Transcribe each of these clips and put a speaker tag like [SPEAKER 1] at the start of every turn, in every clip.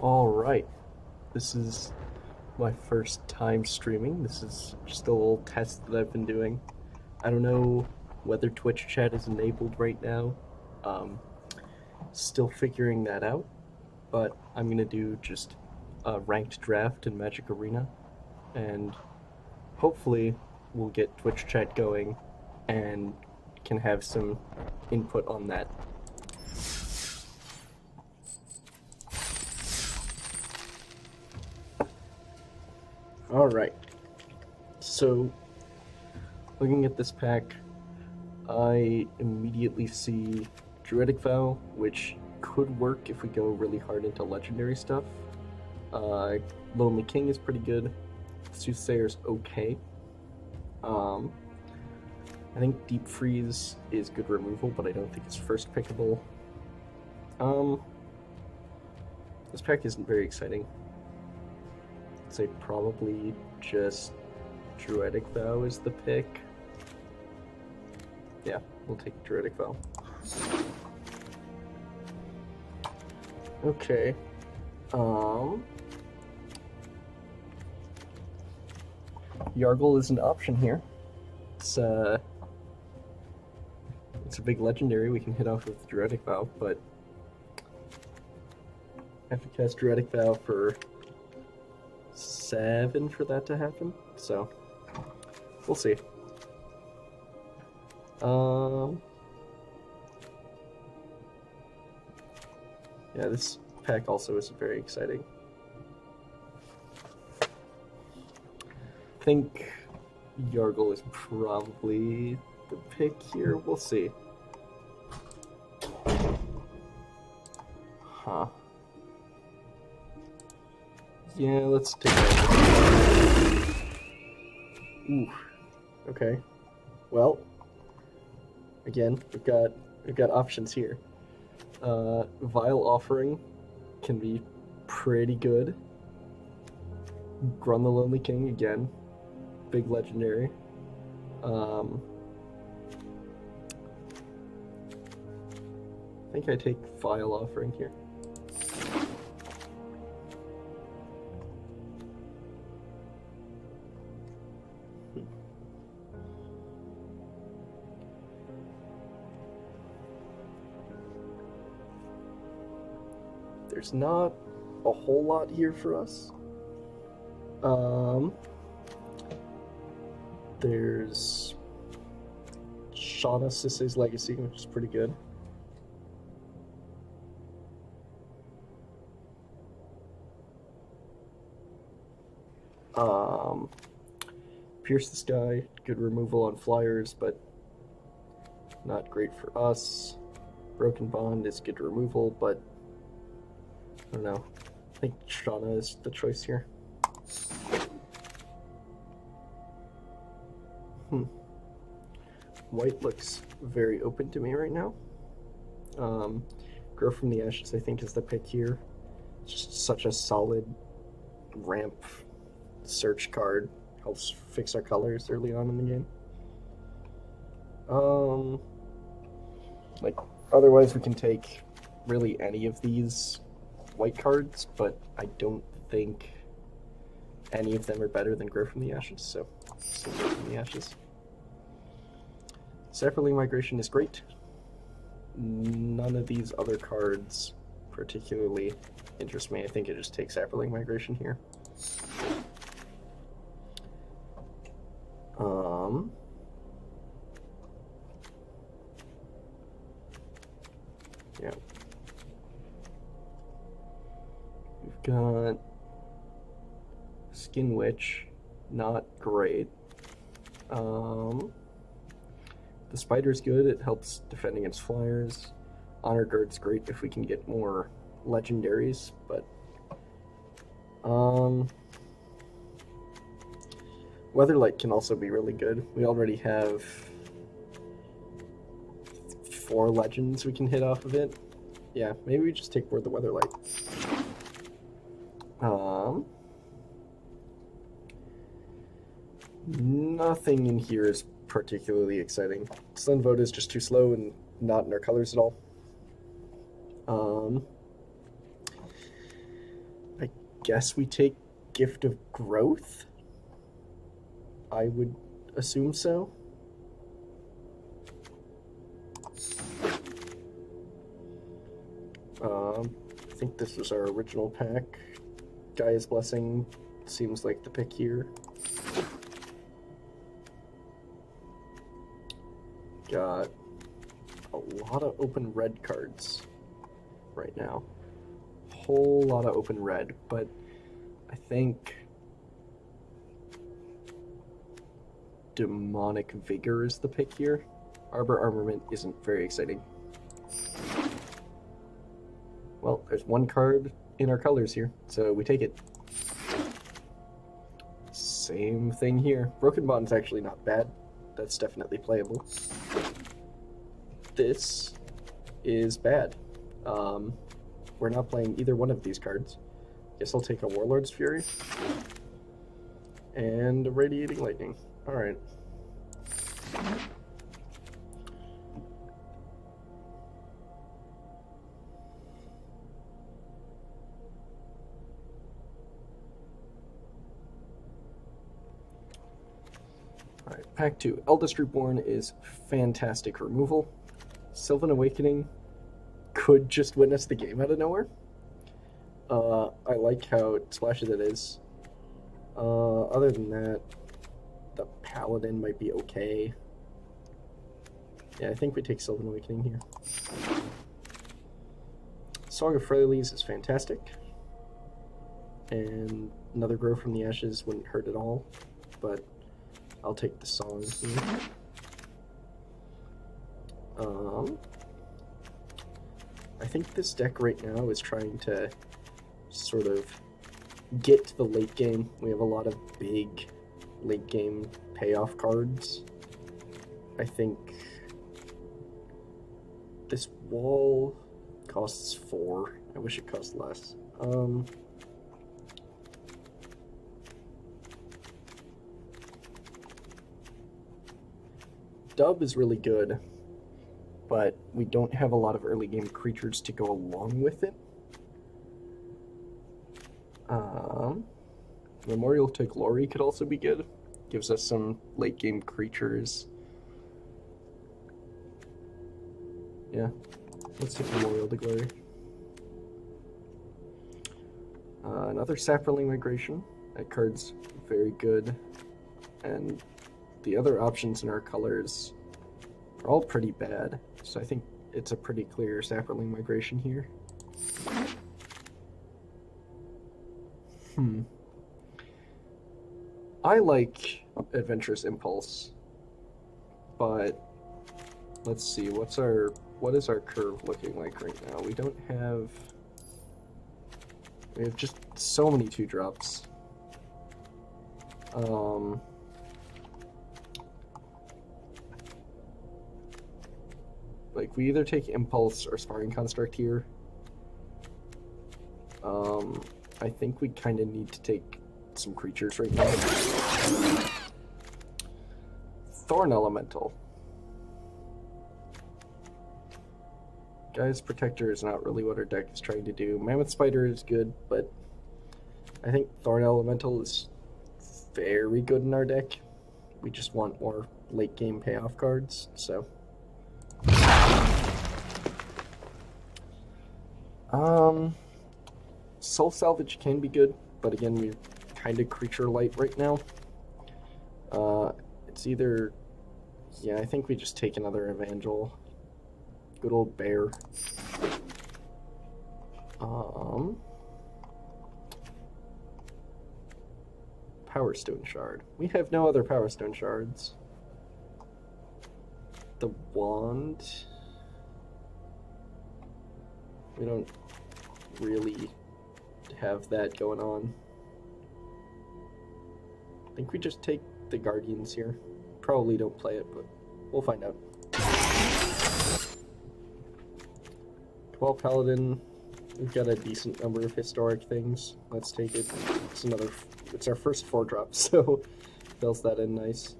[SPEAKER 1] Alright, this is my first time streaming. This is just a little test that I've been doing. I don't know whether Twitch chat is enabled right now. Um, Still figuring that out, but I'm gonna do just a ranked draft in Magic Arena, and hopefully we'll get Twitch chat going and can have some input on that. Alright, so looking at this pack, I immediately see Druidic Vow, which could work if we go really hard into legendary stuff. Lonely King is pretty good. Soothsayer's okay. I think Deep Freeze is good removal, but I don't think it's first pickable. This pack isn't very exciting. I'd say probably just Druidic Vow is the pick. Yeah, we'll take Druidic Vow. Okay. Yargle is an option here. It's a big legendary we can hit off with Druidic Vow, but I have to cast Druidic Vow for 7 for that to happen, so we'll see. Yeah, this pack also is very exciting. I think Yargle is probably the pick here. We'll see. Huh. Yeah, let's take that. Ooh. Okay. Well, again, we've got options here. Vile Offering can be pretty good. Grun the Lonely King again, big legendary. I think I take Vile Offering here. There's not a whole lot here for us. There's Shauna Sisse's Legacy, which is pretty good. Pierce the Sky, good removal on flyers, but not great for us. Broken Bond is good removal, but I don't know. I think Shauna is the choice here. White looks very open to me right now. Grow from the Ashes, I think, is the pick here. It's just such a solid ramp search card. Helps fix our colors early on in the game. Like, otherwise we can take really any of these white cards, but I don't think any of them are better than Grow from the Ashes, so Grow from the Ashes. Saproling Migration is great. None of these other cards particularly interest me. I think it just takes Saproling Migration here. Yeah. We've got Skin Witch, not great. The Spider's good, it helps defend against flyers. Honor Guard's great if we can get more legendaries, but Weatherlight can also be really good. We already have 4 legends we can hit off of it. Yeah, maybe we just take Ward the Weatherlight. Nothing in here is particularly exciting. Sunvote is just too slow and not in our colors at all. guess we take Gift of Growth? I would assume so. I think this was our original pack. Gaia's Blessing seems like the pick here. Got a lot of open red cards right now. Whole lot of open red, but I think Demonic Vigor is the pick here. Arbor Armament isn't very exciting. Well, there's one card in our colors here, so we take it. Same thing here. Broken Bond's actually not bad. That's definitely playable. This is bad. We're not playing either one of these cards. Guess I'll take a Warlord's Fury and a Radiating Lightning. Alright. Alright, pack 2. Eldest Reborn is fantastic removal. Sylvan Awakening could just win us the game out of nowhere. I like how splashy that is. Other than that, the Paladin might be okay. Yeah, I think we take Sylvan Awakening here. Song of Freyalise is fantastic. And another Grow from the Ashes wouldn't hurt at all, but I'll take the Song here. I think this deck right now is trying to sort of get to the late game. We have a lot of big late game payoff cards. I think this wall costs 4. I wish it cost less. Dub is really good, but we don't have a lot of early game creatures to go along with it. Memorial to Glory could also be good. Gives us some late game creatures. Yeah, let's take Memorial to Glory. Another Saproling Migration. That card's very good. And the other options in our colors are all pretty bad. So I think it's a pretty clear Saproling Migration here. I like Adventurous Impulse, but let's see, what is our curve looking like right now? We have just so many 2-drops. Like, we either take Impulse or Sparring Construct here. I think we kind of need to take some creatures right now. Thorn Elemental. Gaia's Protector is not really what our deck is trying to do. Mammoth Spider is good, but I think Thorn Elemental is very good in our deck. We just want more late game payoff cards, so. Soul Salvage can be good, but again, we're kind of creature light right now. It's either, yeah, I think we just take another Evangel. Good old bear. Power Stone Shard. We have no other Power Stone Shards. The Wand. We don't really have that going on. I think we just take the Guardians here. Probably don't play it, but we'll find out. 12 Paladin. We've got a decent number of historic things. Let's take it. It's our first 4-drop, so fills that in nice.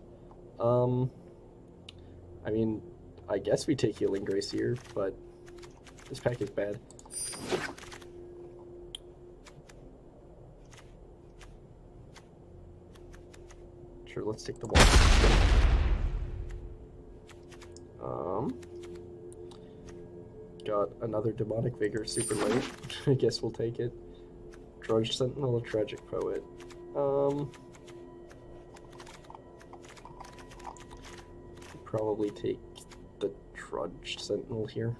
[SPEAKER 1] I mean, I guess we take Healing Grace here, but this pack is bad. Sure, let's take the water. Got another Demonic Vigor super late. I guess we'll take it. Drudge Sentinel, a Tragic Poet. Probably take the Drudge Sentinel here.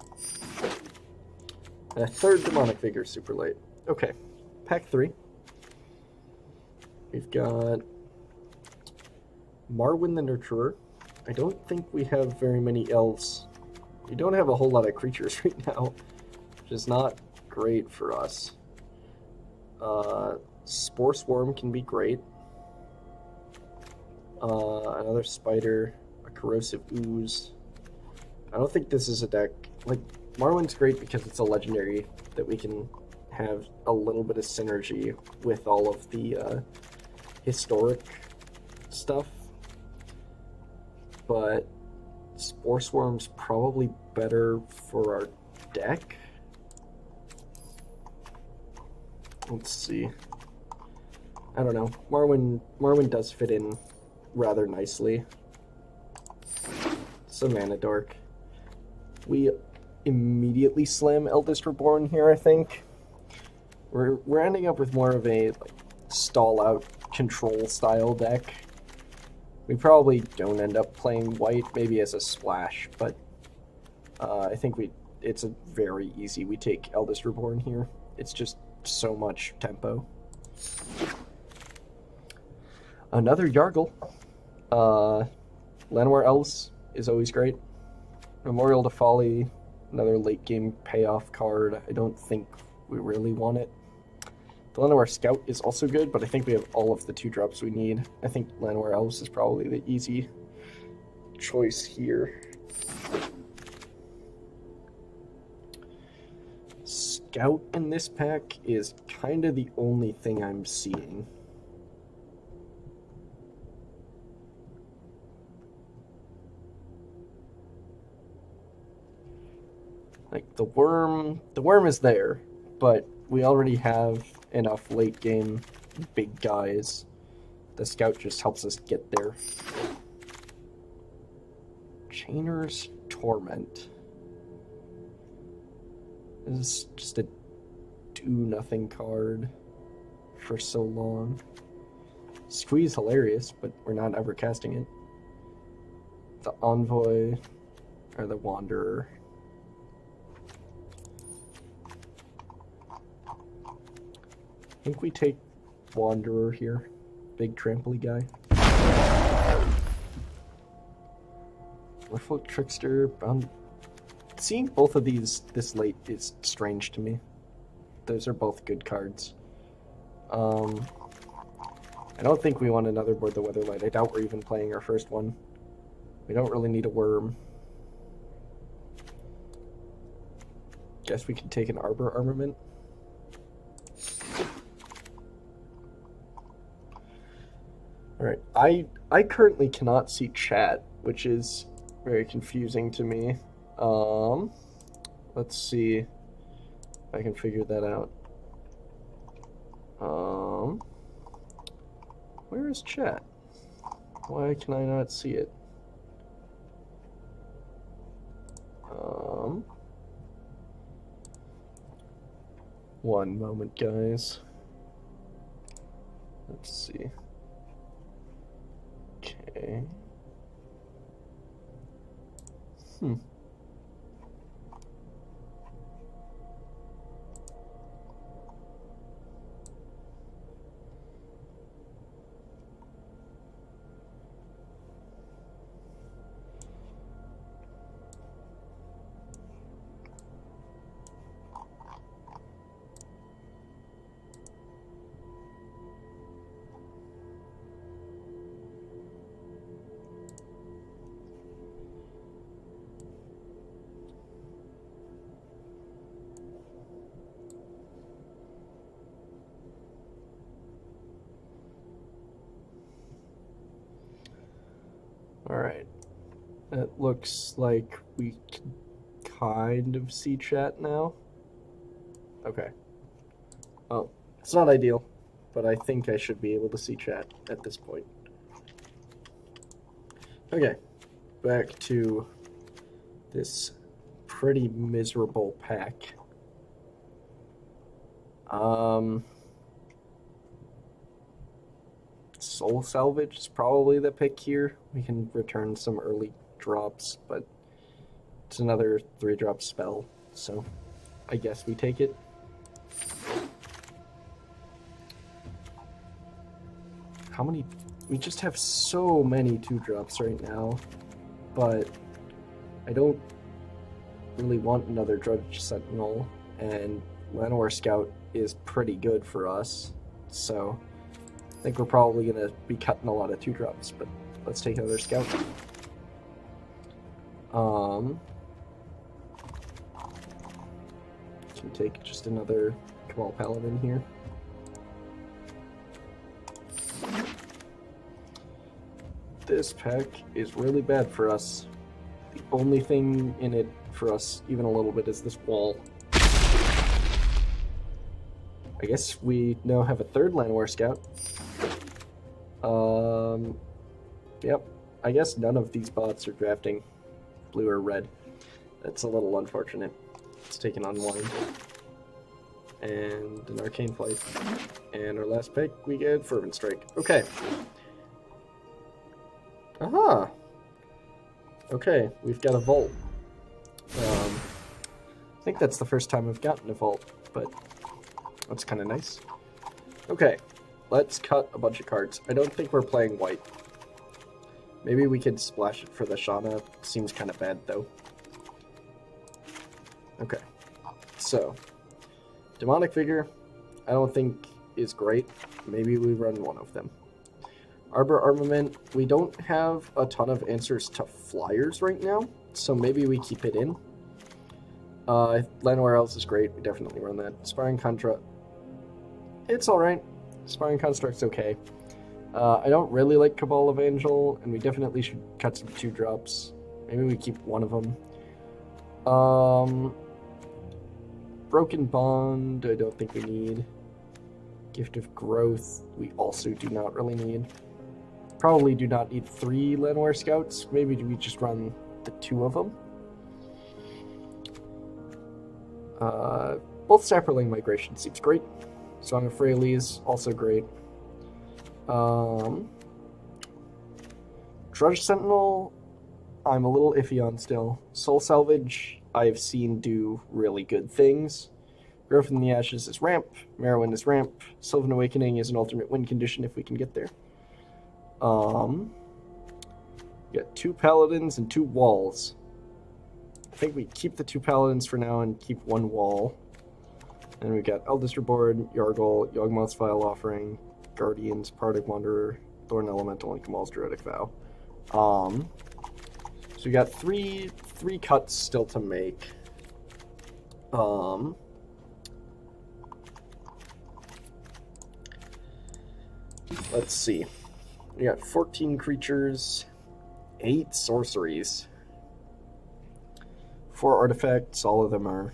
[SPEAKER 1] A third Demonic Vigor super late. Okay, pack 3. We've got Marwyn the Nurturer. I don't think we have very many elves. We don't have a whole lot of creatures right now, which is not great for us. Spore Swarm can be great. Another Spider, a Corrosive Ooze. I don't think this is a deck. Like, Marwyn's great because it's a legendary that we can have a little bit of synergy with all of the historic stuff. But Spore Swarm's probably better for our deck. Let's see. I don't know. Marwyn does fit in rather nicely. Savannah Dork. We immediately slam Eldest Reborn here, I think. We're ending up with more of a like, stall out control style deck. We probably don't end up playing white, maybe as a splash, but I think it's a very easy. We take Eldest Reborn here. It's just so much tempo. Another Yargle. Llanowar Elves is always great. Memorial to Folly, another late game payoff card. I don't think we really want it. The Llanowar Scout is also good, but I think we have all of the 2-drops we need. I think Llanowar Elves is probably the easy choice here. Scout in this pack is kind of the only thing I'm seeing. Like, the worm is there, but we already have enough late game big guys. The Scout just helps us get there. Chainer's Torment. This is just a do-nothing card for so long. Squeeze hilarious, but we're not ever casting it. The Envoy, or the Wanderer. I think we take Wanderer here. Big tramply guy. Merfolk Trickster, Bound. Seeing both of these this late is strange to me. Those are both good cards. I don't think we want another Board the Weatherlight. I doubt we're even playing our first one. We don't really need a worm. Guess we can take an Arbor Armament. Alright, I currently cannot see chat, which is very confusing to me. Let's see if I can figure that out. Where is chat? Why can I not see it? One moment, guys. Let's see. Okay. Alright. It looks like we can kind of see chat now. Okay. Oh, it's not ideal, but I think I should be able to see chat at this point. Okay, back to this pretty miserable pack. Soul Salvage is probably the pick here. We can return some early drops, but it's another 3-drop spell, so I guess we take it. How many? We just have so many 2-drops right now, but I don't really want another Drudge Sentinel, and Llanowar Scout is pretty good for us, so I think we're probably going to be cutting a lot of 2-drops, but let's take another Scout. Can take just another Cabal Paladin here. This pack is really bad for us. The only thing in it for us, even a little bit, is this wall. I guess we now have a third Llanowar Scout. Yep. I guess none of these bots are drafting blue or red. That's a little unfortunate. Let's take an Unwind. And an Arcane Flight. And our last pick, we get Fervent Strike. Okay. Aha! Okay, we've got a Vault. I think that's the first time I've gotten a Vault, but that's kind of nice. Okay, let's cut a bunch of cards. I don't think we're playing white. Maybe we could splash it for the Shauna. Seems kind of bad, though. Okay, so Demonic Vigor, I don't think is great. Maybe we run one of them. Arbor Armament, we don't have a ton of answers to flyers right now, so maybe we keep it in. Llanowar Elves is great, we definitely run that. Sparring Construct, it's alright. Sparring Construct's okay. I don't really like Cabal Evangel, and we definitely should cut some 2-drops. Maybe we keep one of them. Broken Bond, I don't think we need. Gift of Growth, we also do not really need. Probably do not need 3 Llanowar Scouts. Maybe we just run the 2 of them. Both Sapperling Migration seems great. Song of Freyalise, also great. Drudge Sentinel, I'm a little iffy on still. Soul Salvage, I've seen do really good things. Growth in the Ashes is ramp. Merowyn is ramp. Sylvan Awakening is an alternate win condition if we can get there. We got 2 Paladins and 2 Walls. I think we keep the 2 Paladins for now and keep 1 Wall. And we got Eldest Reborn, Yargle, Yawgmoth's Vile Offering, Guardians, Partic Wanderer, Thorn Elemental, and Kamal's Druidic Vow. So we got three cuts still to make. Let's see. We got 14 creatures, 8 sorceries, 4 artifacts. All of them are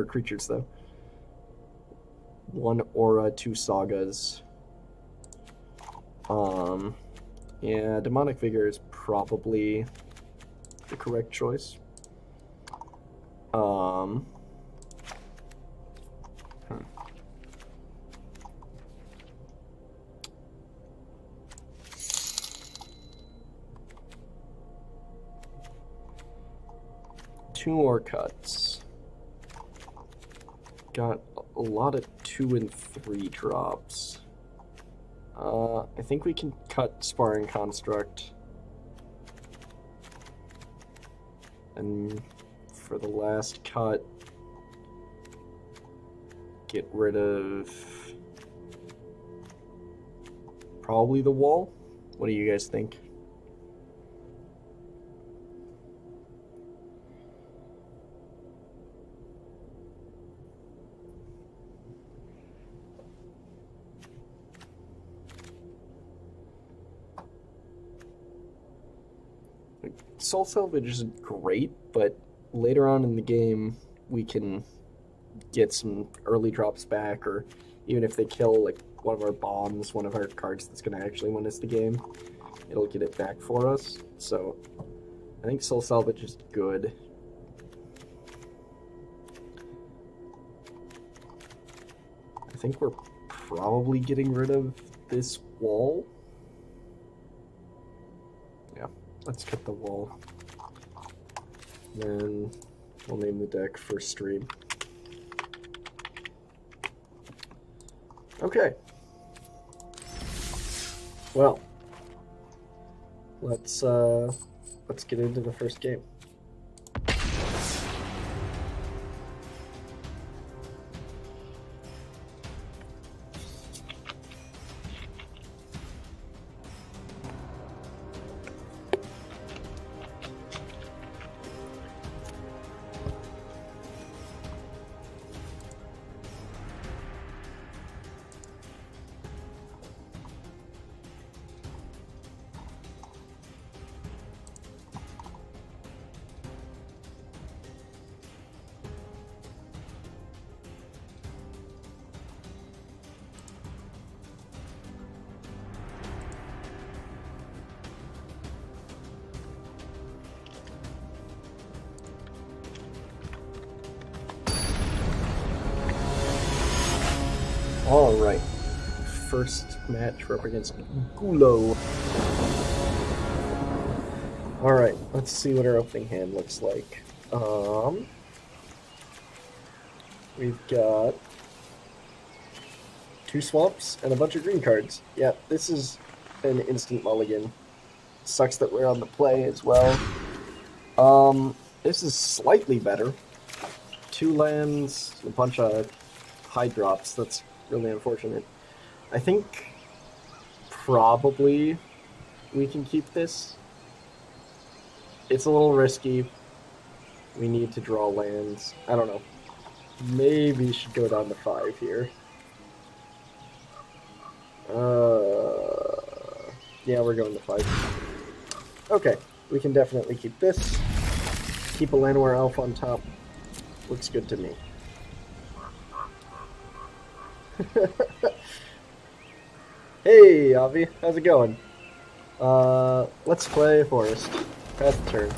[SPEAKER 1] creatures though. 1 aura, 2 sagas. Yeah, Demonic Vigor is probably the correct choice. Two more cuts. Got a lot of 2 and 3 drops. I think we can cut Sparring Construct. And for the last cut, get rid of probably the Wall. What do you guys think? Soul Salvage isn't great, but later on in the game, we can get some early drops back, or even if they kill like one of our bombs, one of our cards that's going to actually win us the game, it'll get it back for us. So I think Soul Salvage is good. I think we're probably getting rid of this wall. Yeah, let's cut the wall. Then we'll name the deck First Stream. Okay. Well, let's get into the first game. Alright, first match, we're up against Gulo. Alright, let's see what our opening hand looks like. We've got 2 swamps and a bunch of green cards. Yeah, this is an instant mulligan. Sucks that we're on the play as well. This is slightly better. 2 lands, a bunch of high drops. That's really unfortunate. I think probably we can keep this. It's a little risky. We need to draw lands. I don't know. Maybe should go down to 5 here. Yeah, we're going to 5. Okay, we can definitely keep this. Keep a Llanowar Elf on top. Looks good to me. Hey, Avi, how's it going? Let's play Forest. Pass the turn.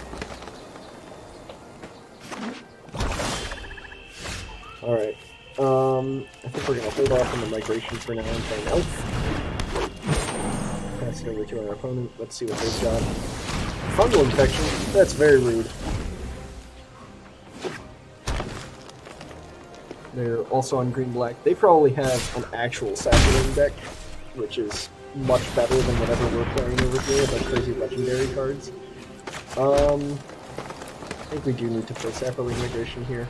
[SPEAKER 1] Alright. I think we're gonna hold off on the migration for now and play an elf. Pass it over to our opponent. Let's see what they've got. Fungal infection? That's very rude. They're also on green-black. They probably have an actual sapling deck, which is much better than whatever we're playing over here with our crazy legendary cards. I think we do need to play sapling migration here.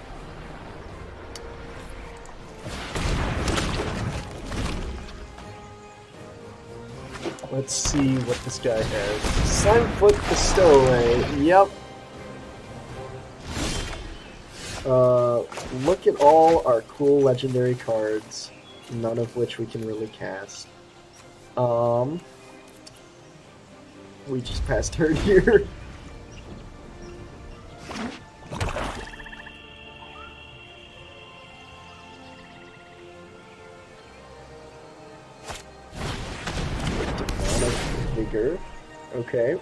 [SPEAKER 1] Let's see what this guy has. Slimefoot Bestowaway. Yep. Look at all our cool legendary cards, none of which we can really cast. We just passed turn here. Vigor. Okay.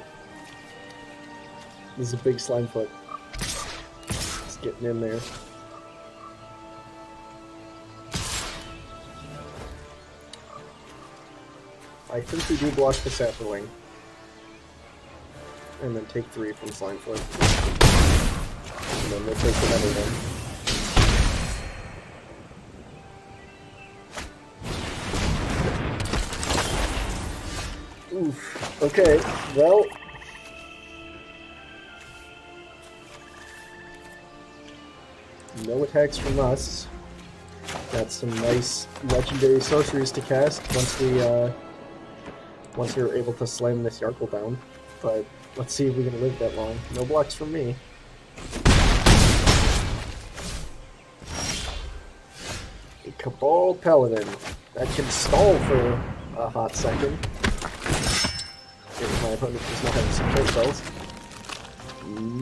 [SPEAKER 1] This is a big Slimefoot. It's getting in there. I think we do block the Sapperling. And then take 3 from Slimefoot. And then we'll take another one. Oof. Okay, well... no attacks from us. Got some nice legendary sorceries to cast once we're able to slam this Yarklebound. But let's see if we can live that long. No blocks from me. A Cabal Paladin that can stall for a hot second. If my opponent does not have some trade spells.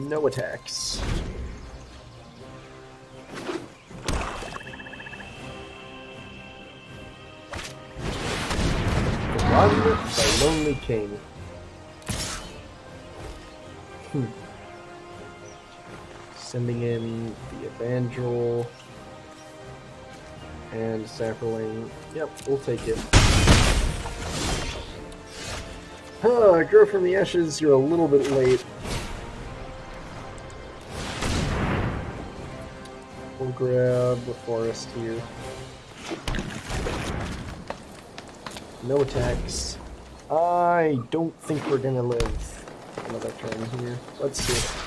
[SPEAKER 1] No attacks. Run the Lonely King. Sending in the Evangel and Sapperling. Yep, we'll take it. Grow from the Ashes, you're a little bit late. We'll grab the Forest here. No attacks. I don't think we're gonna live another turn here. Let's see.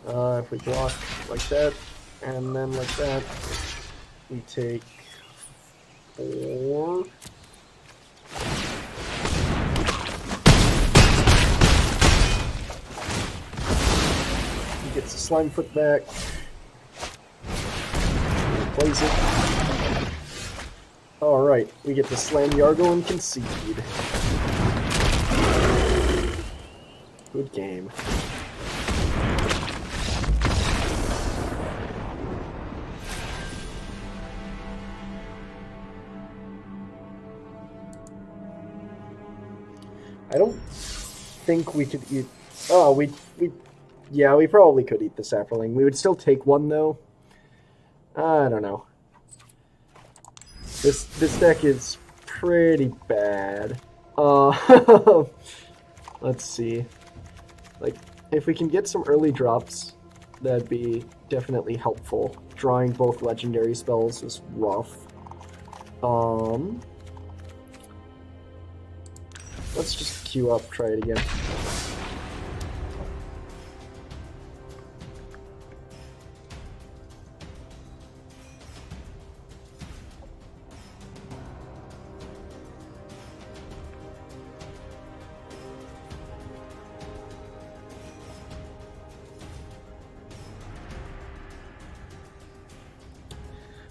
[SPEAKER 1] If we block like that, and then like that, we take 4. He gets the Slime Foot back. Plays it. Alright, we get to slam Yargo and concede. Good game. I don't think we could eat... Oh, yeah, we probably could eat the Sapperling. We would still take one, though. I don't know. This deck is pretty bad. Let's see. Like, if we can get some early drops, that'd be definitely helpful. Drawing both legendary spells is rough. Let's just queue up, try it again.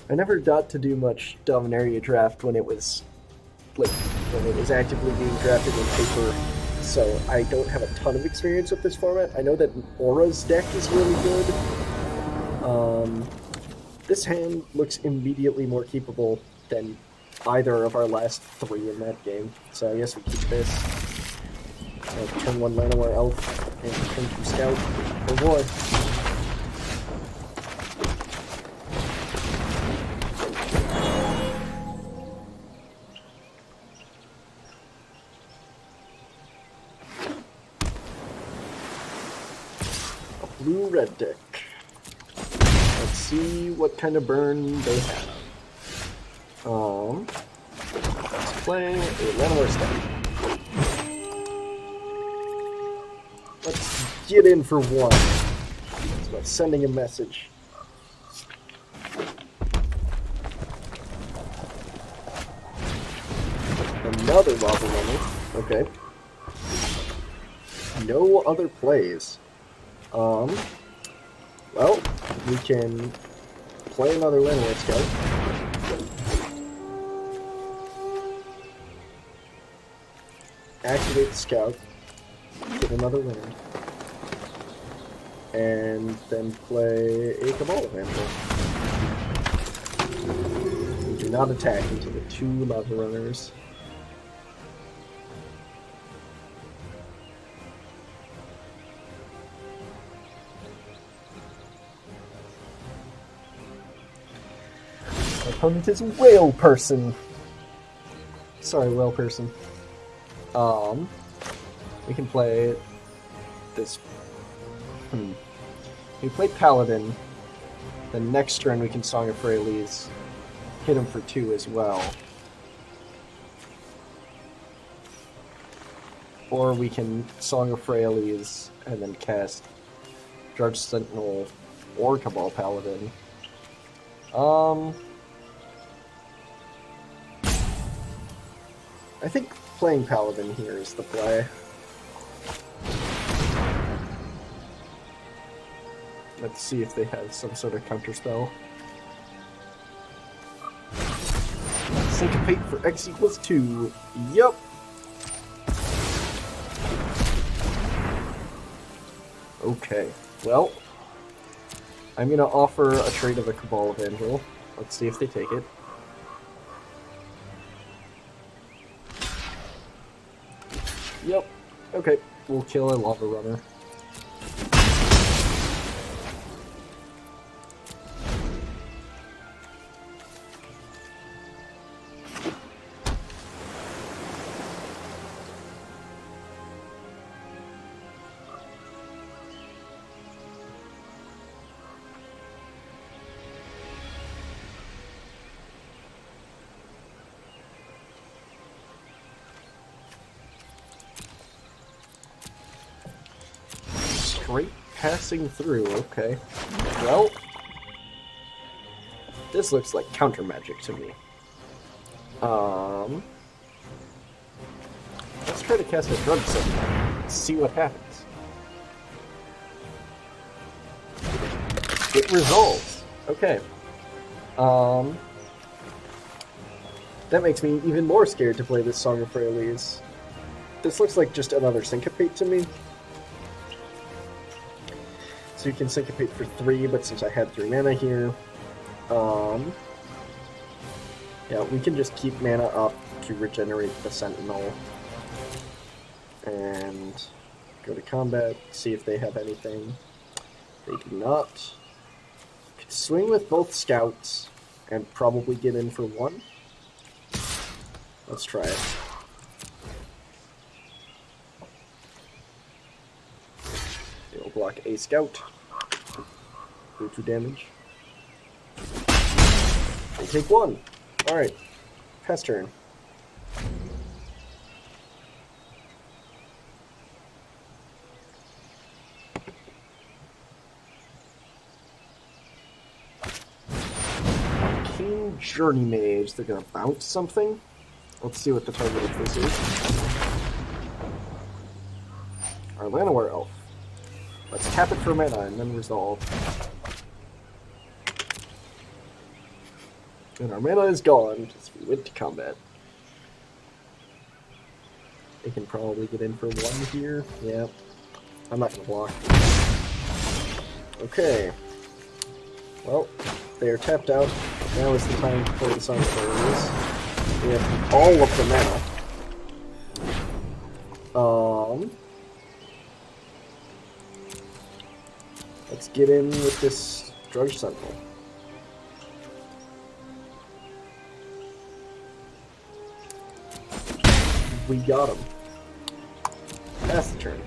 [SPEAKER 1] I never got to do much Dominaria draft when it was actively being drafted in paper, so I don't have a ton of experience with this format. I know that Aura's deck is really good. This hand looks immediately more capable than either of our last 3 in that game, so I guess we keep this. Turn 1 Llanowar Elf and turn 2 Scout. Oh boy. Blue-red deck. Let's see what kind of burn they have. Let's play a Llanowar Scout. Let's get in for 1. It's about sending a message. Another Lava Runner. Okay. No other plays. Well, we can play another Llanowar Scout. Activate the Scout. Get another land. And then play a Cabal Evangel. We do not attack into the 2 Lava Runners. Opponent is Whale Person. Sorry, Whale Person. We can play this. We play Paladin. Then next turn we can Song of Freyalise. Hit him for 2 as well. Or we can Song of Freyalise and then cast Judge Sentinel or Cabal Paladin. I think playing Paladin here is the play. Let's see if they have some sort of counterspell. Syncopate for X equals 2. Yup. Okay, well, I'm gonna offer a trade of a Cabal Evangel. Let's see if they take it. Yep. Okay, we'll kill a Lava Runner. straight passing through, okay. Well, this looks like counter magic to me. Let's try to cast a drug signal. See what happens. It resolves. Okay. That makes me even more scared to play this Song of Freyalise. This looks like just another Syncopate to me. So you can Syncopate for 3, but since I had 3 mana here, yeah, we can just keep mana up to regenerate the Sentinel. And go to combat, see if they have anything. They do not. Could swing with both scouts and probably get in for 1. Let's try it. It'll block a scout. Do 2 damage. They take 1. Alright. Pass turn. Arcane Journey Mage. They're gonna bounce something. Let's see what the target of this is. Our Llanowar Elf. Let's tap it for mana and then resolve. And our mana is gone because we went to combat. They can probably get in for 1 here. Yeah. I'm not gonna block. Okay. Well, they are tapped out. Now is the time to play the Song of Freyalise. We have all of the mana. Let's get in with this Drudge Sentinel. We got him. Pass the turn.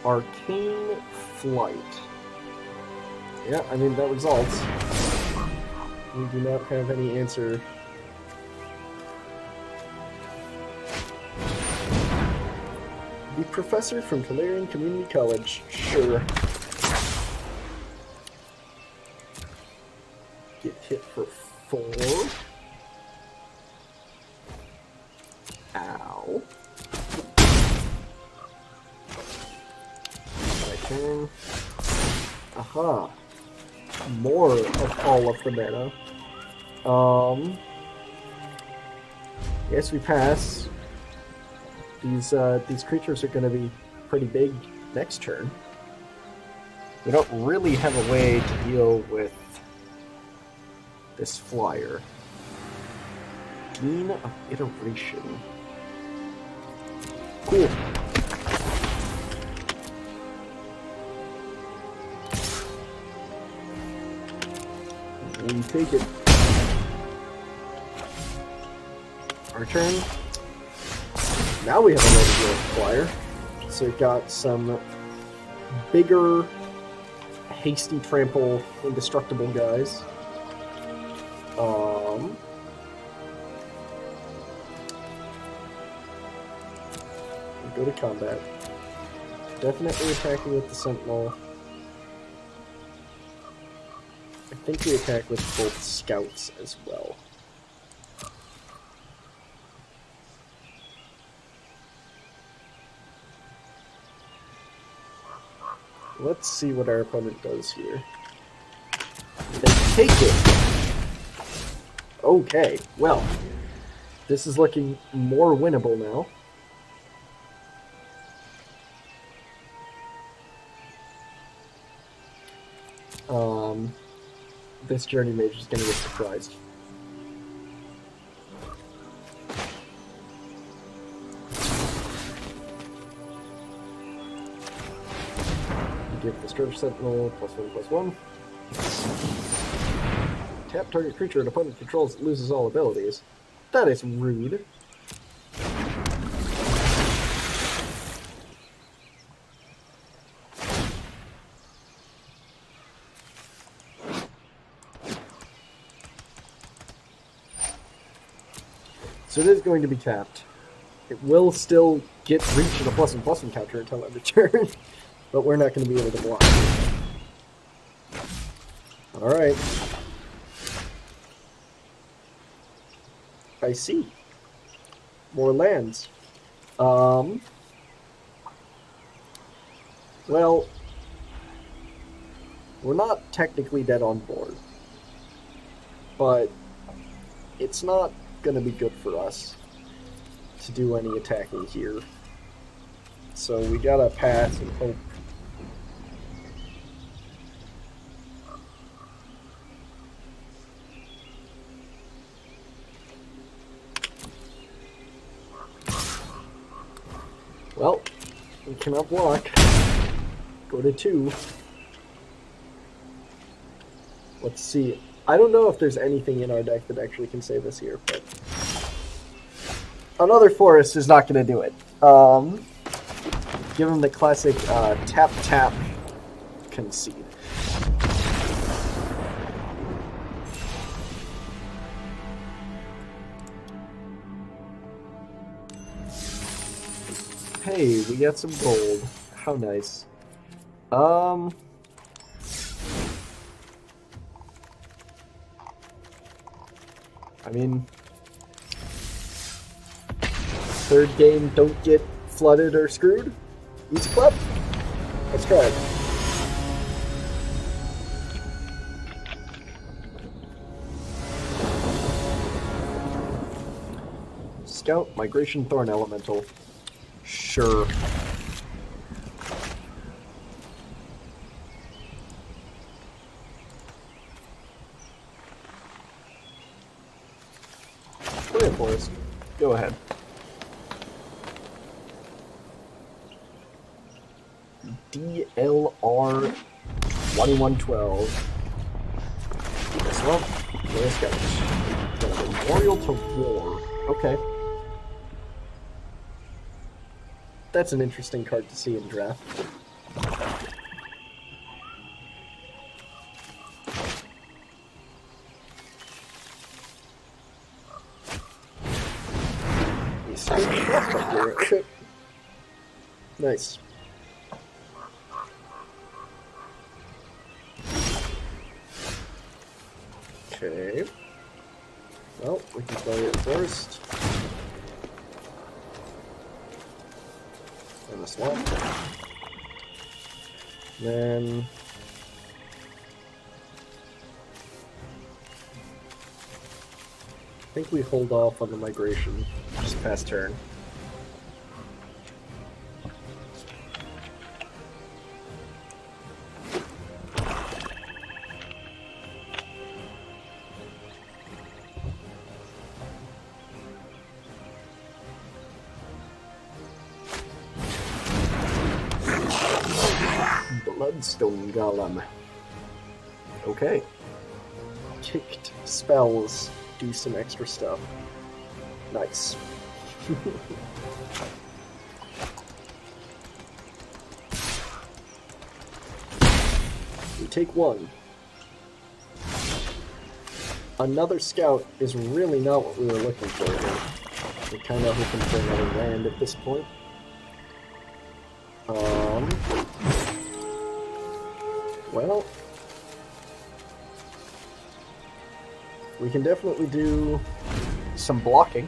[SPEAKER 1] Arcane Flight. Yeah, I mean, that results. We do not have any answer. The professor from Tolarian Community College. Sure. Get hit for 4. Ow. My turn. Aha. More of all of the mana. Yes, we pass. These creatures are going to be pretty big next turn. We don't really have a way to deal with this flyer. Gain of Iteration. Cool. We take it. Our turn. Now we have a way to deal with the flyer. So we've got some bigger, hasty trample, indestructible guys. We go to combat. Definitely attacking with the Sentinel. I think we attack with both scouts as well. Let's see what our opponent does here. They take it! Okay, well, this is looking more winnable now. This Journey Mage is going to get surprised. Give the Drudge Sentinel +1/+1. Tap target creature an opponent controls that loses all abilities. That is rude. So it is going to be tapped. It will still get reach of the plus and plus encounter until end of turn, but we're not going to be able to block. Alright. I see. More lands. Well, we're not technically dead on board, but it's not going to be good for us to do any attacking here. So we gotta pass and hope. Well, we cannot block. Go to 2. Let's see. I don't know if there's anything in our deck that actually can save us here, but another forest is not going to do it. Give him the classic tap concede. Hey, we got some gold. How nice. I mean, third game, don't get flooded or screwed. Easy clap. Let's try it. Scout, Migration, Thorn Elemental. Sure. Play a forest. Go ahead. DLR 2112. This one. Let's go. Memorial to War. Okay. That's an interesting card to see in draft. Nice. Okay. Well, we can play it first. And the swamp. Then I think we hold off on the migration just past turn. Bloodstone Golem. Okay. Kicked spells. Do some extra stuff. Nice. We take 1. Another scout is really not what we were looking for here. We're kind of hoping for another land at this point. Well, we can definitely do some blocking.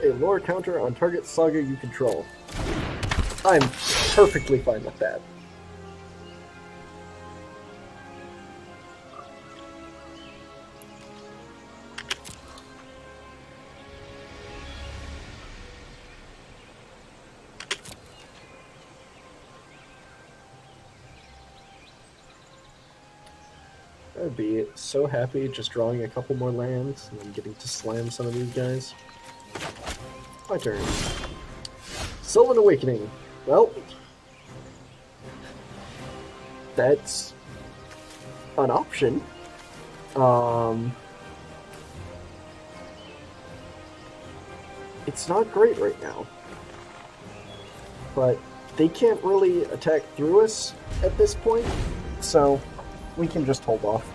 [SPEAKER 1] A lore counter on target saga you control. I'm perfectly fine with that. I'd be so happy just drawing a couple more lands and then getting to slam some of these guys. My turn. Sylvan Awakening. Well, that's an option. It's not great right now, but they can't really attack through us at this point, so we can just hold off.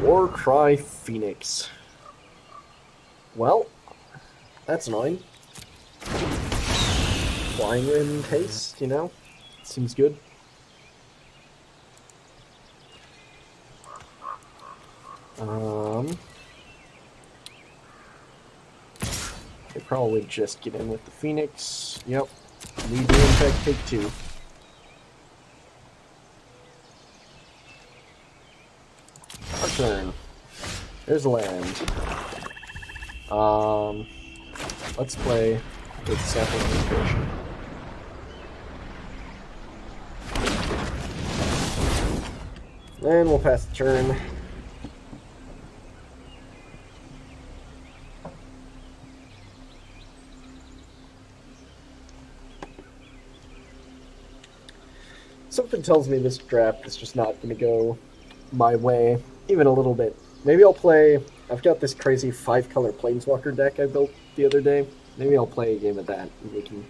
[SPEAKER 1] Warcry Phoenix. Well, that's annoying. Flying in haste, you know? Seems good. They probably just get in with the Phoenix. Yep. We do in fact take 2. Our turn. There's a land. Let's play with sample integration. Then we'll pass the turn. Something tells me this draft is just not going to go my way, even a little bit. Maybe I'll play... I've got this crazy 5-color Planeswalker deck I built the other day. Maybe I'll play a game of that, and we can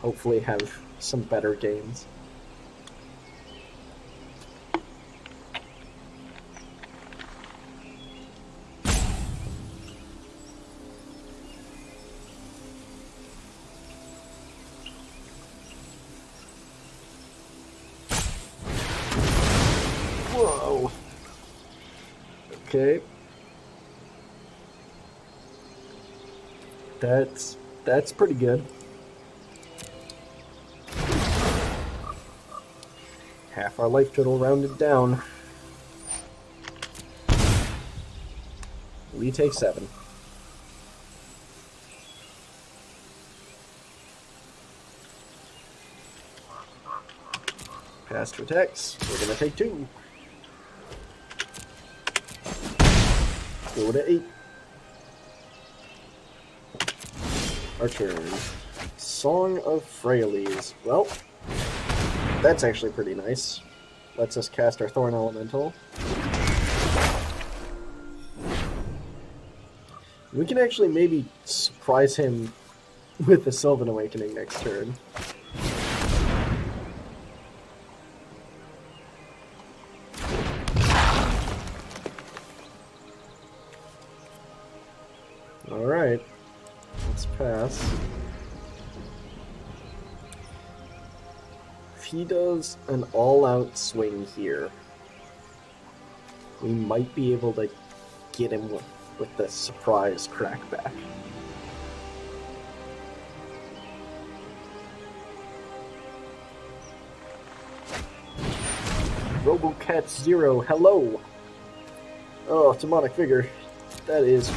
[SPEAKER 1] hopefully have some better games. Whoa. Okay. That's pretty good. Half our life total rounded down. We take 7. Pass to attacks. We're gonna take 2. Go to 8. Our turn. Song of Freyalise. Well, that's actually pretty nice. Lets us cast our Thorn Elemental. We can actually maybe surprise him with the Sylvan Awakening next turn. Alright. Let's pass. If he does an all-out swing here, we might be able to get him with the surprise crackback. Robocat 0, hello! Oh, Demonic Vigor. That is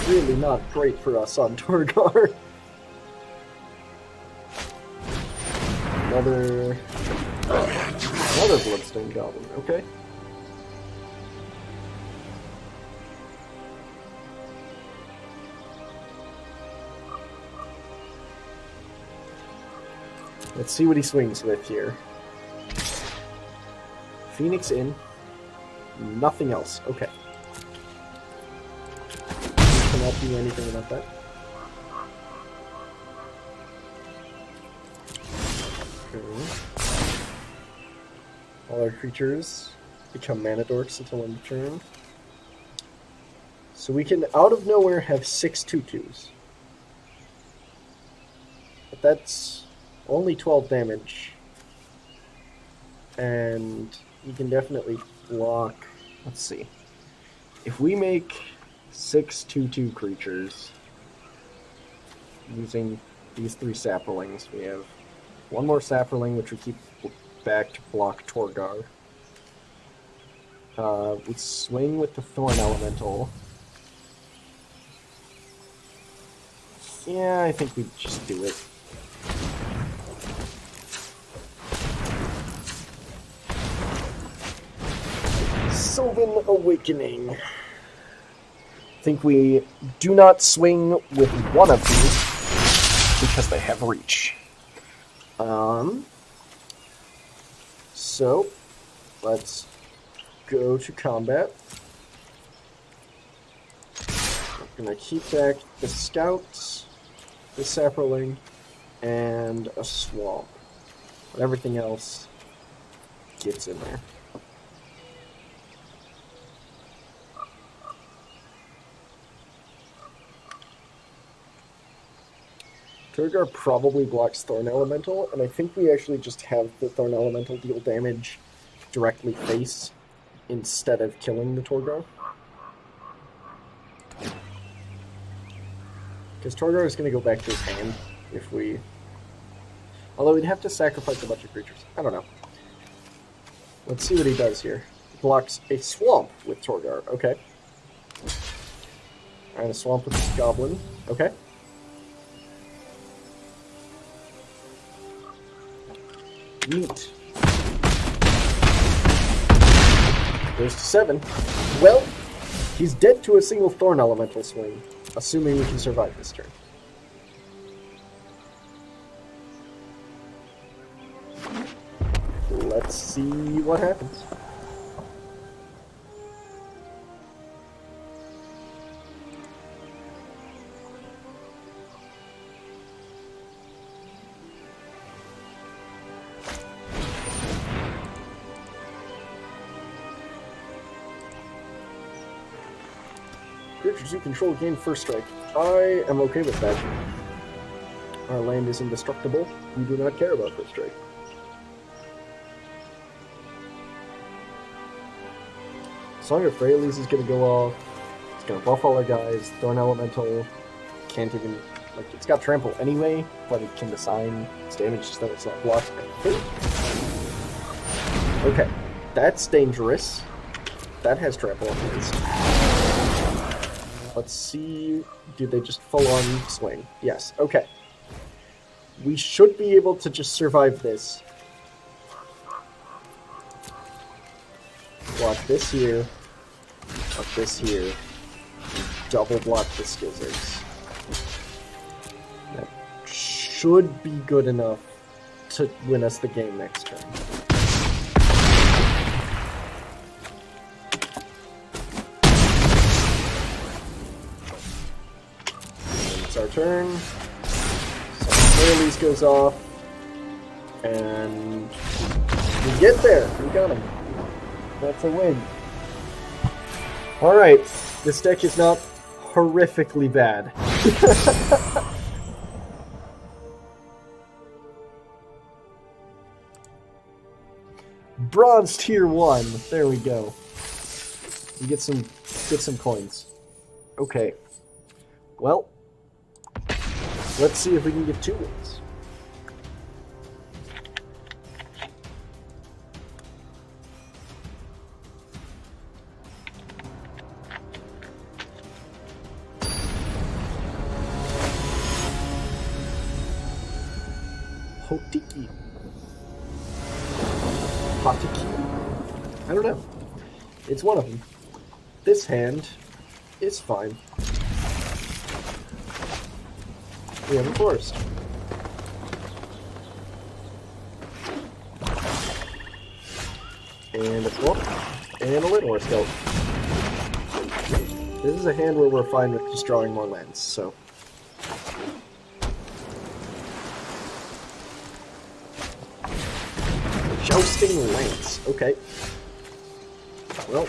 [SPEAKER 1] really not great for us on Torgar. Another Bloodstone Goblin, okay. Let's see what he swings with here. Phoenix in. Nothing else. Okay. Cannot do anything about that. Okay. All our creatures become mana dorks until end of turn. So we can, out of nowhere, have 6 2/2s. But that's only 12 damage. And you can definitely block. Let's see. If we make 6 2/2 creatures using these 3 saplings, we have one more sapling which we keep back to block Torgar. We swing with the Thorn Elemental. Yeah, I think we just do it. Sylvan Awakening. I think we do not swing with one of these because they have reach. So let's go to combat. I'm gonna keep back the scouts, the sapperling, and a swamp. But everything else gets in there. Turgar probably blocks Thorn Elemental, and I think we actually just have the Thorn Elemental deal damage directly face instead of killing the Torgar. Because Torgar is going to go back to his hand if we... Although we'd have to sacrifice a bunch of creatures. I don't know. Let's see what he does here. He blocks a swamp with Torgar. Okay. And a swamp with this goblin. Okay. Neat. Goes to 7. Well, he's dead to a single Thorn Elemental swing, assuming we can survive this turn. Let's see what happens. Creatures you control gain first strike. I am okay with that. Our land is indestructible. We do not care about first strike. Song of Freyalise is going to go off. It's going to buff all our guys. Thorn Elemental can't even... Like, it's got Trample anyway, but it can assign its damage just that it's not blocked. Okay, that's dangerous. That has Trample on it. Let's see... Do they just full-on swing? Yes, okay. We should be able to just survive this. Block this here. Block this here. Double block the Skizzards. That should be good enough to win us the game next turn. It's our turn. Freyalise goes off. And we get there. We got him. That's a win. Alright, this deck is not horrifically bad. Bronze tier 1. There we go. You get some coins. Okay. Well, let's see if we can get 2 wins. Hotiki. Hotiki? I don't know. It's one of them. This hand is fine. We have a forest. And a swamp. And a Llanowar Scout. This is a hand where we're fine with just drawing more lands, so... Jousting Lance. Okay. Well,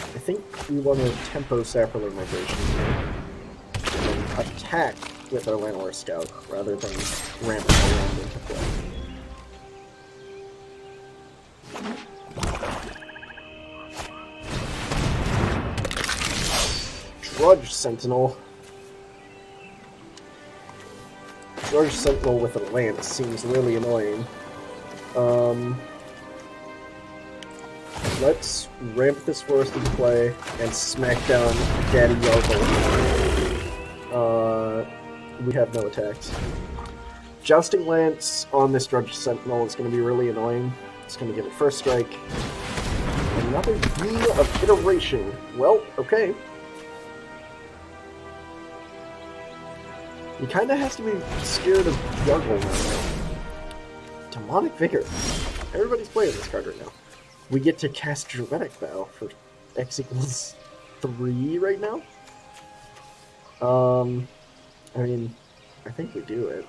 [SPEAKER 1] I think we want to tempo Sapperling Migration and attack with our Llanowar Scout rather than ramping around into play. Drudge Sentinel. Large Sentinel with a lance seems really annoying. Let's ramp this forest into play and smack down Daddy Yargle. We have no attacks. Jousting Lance on this Drudge Sentinel is going to be really annoying. It's going to give it first strike. Another Beam of Iteration. Well, okay. He kind of has to be scared of Yargle now. Demonic Vigor. Everybody's playing this card right now. We get to cast Druidic Vow for X equals 3 right now? I mean, I think we do it.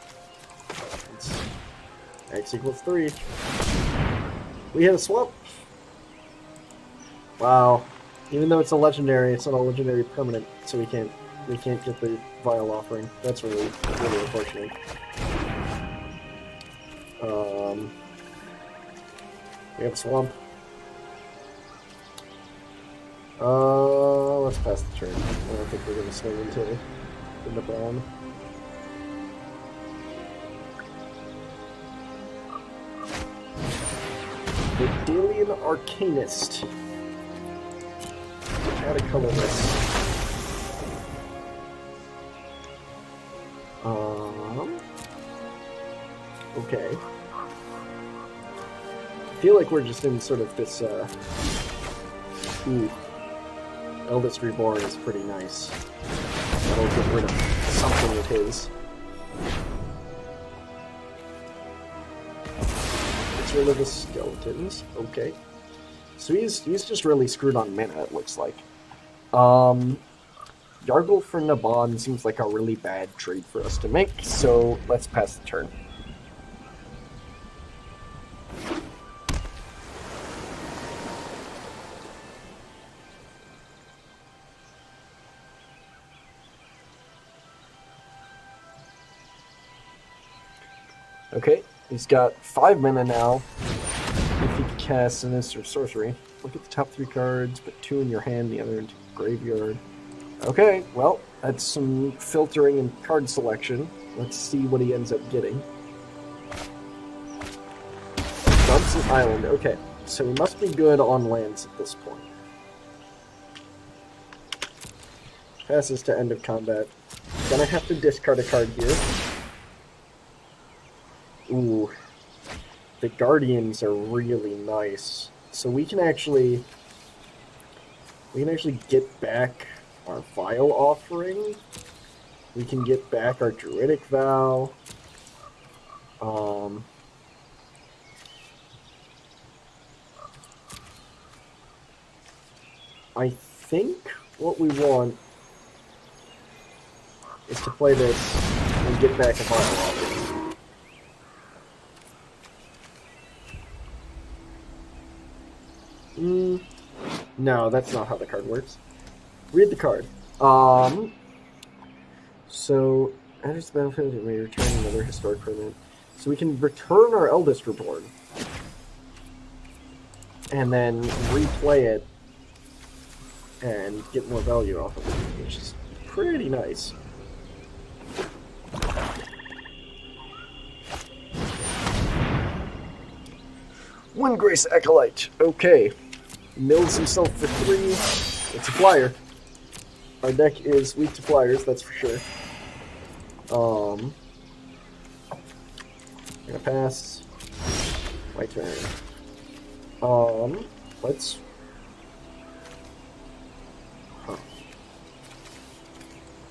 [SPEAKER 1] It's X equals 3. We hit a swamp. Wow. Even though it's a legendary, it's not a legendary permanent, so we can't get the Vile Offering. That's really unfortunate. We have a swamp. Let's pass the turn. I don't think we're gonna swing into the bomb. The Dalian Arcanist. Add a colorless. Okay. I feel like we're just in sort of this, ooh. Eldest Reborn is pretty nice. That'll get rid of something of his. Gets rid of the skeletons. Okay. So he's just really screwed on mana, it looks like. Yargle for Naban seems like a really bad trade for us to make, so let's pass the turn. Okay, he's got 5 mana now. If he can cast Sinister Sorcery. Look at the top 3 cards, put 2 in your hand, the other into the graveyard. Okay, well, that's some filtering and card selection. Let's see what he ends up getting. Johnson Island, okay. So he must be good on lands at this point. Passes to end of combat. Gonna have to discard a card here. Ooh, the Guardians are really nice. So we can actually get back our Vile Offering. We can get back our Druidic Vow. I think what we want is to play this and get back a Vile Offering. No, that's not how the card works. Read the card. So, enters the battlefield and we return another historic permanent. So we can return our Eldest Reborn. And then replay it and get more value off of it, which is pretty nice. Windgrace Acolyte. Okay. Mills himself for 3. It's a flyer. Our deck is weak to flyers, that's for sure. Gonna pass. My turn. Let's...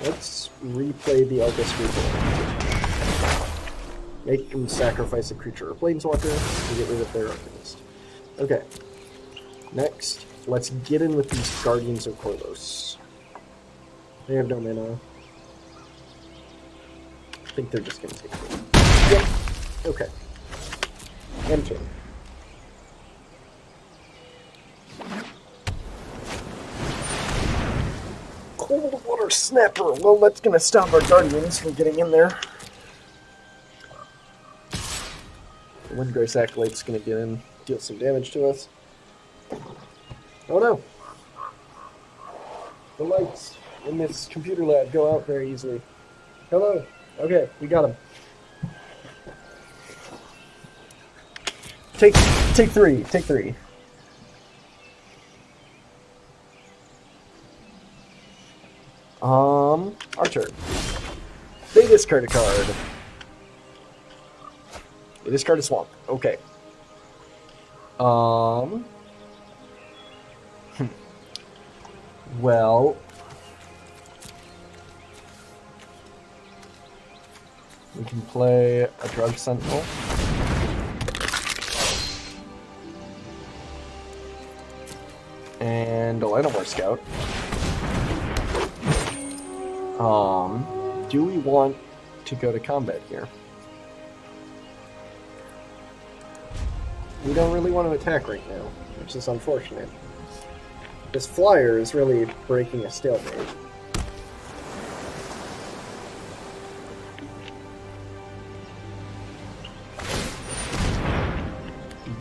[SPEAKER 1] Let's replay the Eldest Reborn. Make them sacrifice a creature or planeswalker to get rid of their Arcanist. Okay. Next, let's get in with these Guardians of Korlos. They have no mana. I think they're just going to take it. Yep. Okay. End turn. Cold Water Snapper. Well, that's going to stop our Guardians from getting in there. The Windgrace Acolyte's going to get in, deal some damage to us. Oh no! The lights in this computer lab go out very easily. Hello! Okay, we got him. Take three. Take three. Our turn. They discard a card. They discard a swamp. Okay. Well, we can play a Drug Sentinel. And a Llanowar Scout. Do we want to go to combat here? We don't really want to attack right now, which is unfortunate. This flyer is really breaking a stalemate.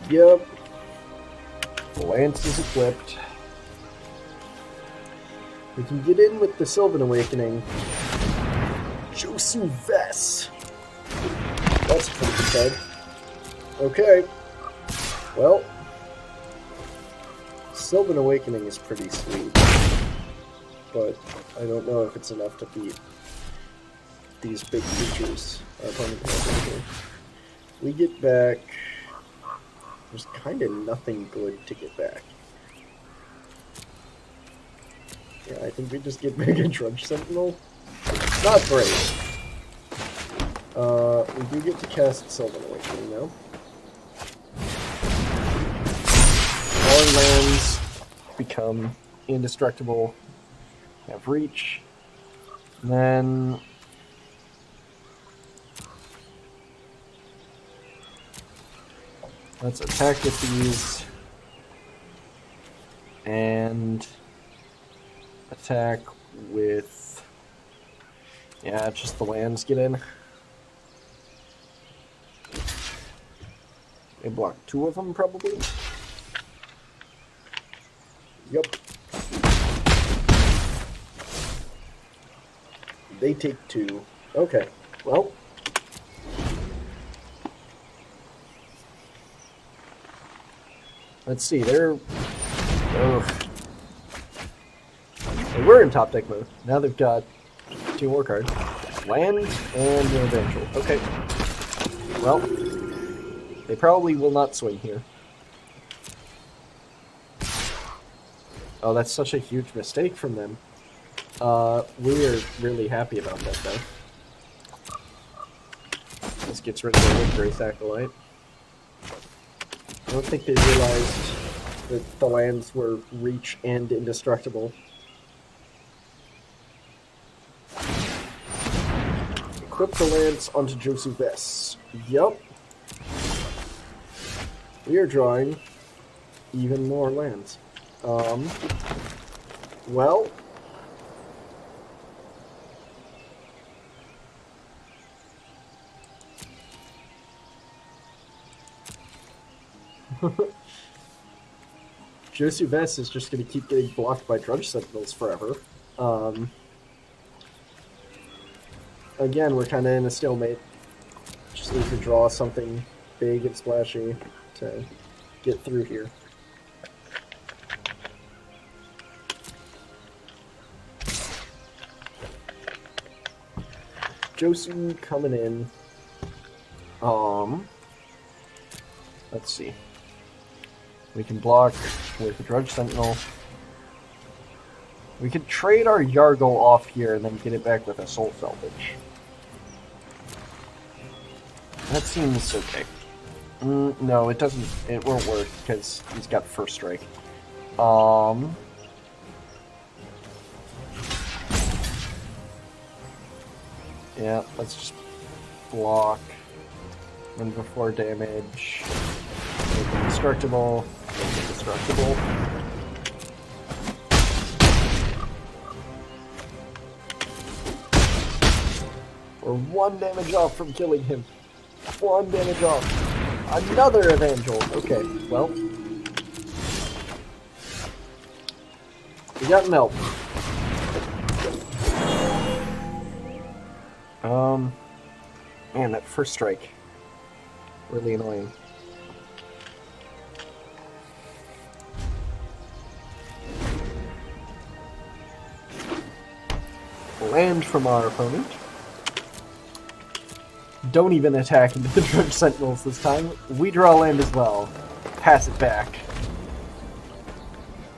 [SPEAKER 1] Yep. The Lance is equipped. We can get in with the Sylvan Awakening. Josu Vess. That's a pretty good card. Okay. Well, Sylvan Awakening is pretty sweet, but I don't know if it's enough to beat these big creatures our opponent has here. We get back. There's kind of nothing good to get back. Yeah, I think we just get back a Drudge Sentinel. Not great. We do get to cast Sylvan Awakening though. Our lands become indestructible, have reach, and then let's attack with these and attack with, yeah, just the lands get in. They block two of them probably. Yep. They take two. Okay. Well. Let's see. They were in top deck mode. Now they've got two more cards. Land and an Evangel. Okay. Well. They probably will not swing here. Oh, that's such a huge mistake from them. We're really happy about that, though. This gets rid of the Grace Acolyte. I don't think they realized that the lands were reach and indestructible. Equip the lance onto Josu Vess. Yup. We are drawing even more lands. Well. Josu Vess is just going to keep getting blocked by Drudge Sentinels forever. Again, we're kind of in a stalemate. Just need to draw something big and splashy to get through here. Josu coming in. Let's see. We can block with the Drudge Sentinel. We could trade our Yargle off here and then get it back with a Soul Salvage. That seems okay. No, it doesn't. It won't work because he's got First Strike. Yeah, let's just block. And before damage, make it destructible. Make it destructible. We're 1 damage off from killing him. 1 damage off. Another Evangel. Okay, well. We got Melt. Man, that First Strike. Really annoying. land from our opponent. Don't even attack into the Drudge Sentinels this time. We draw land as well. Pass it back.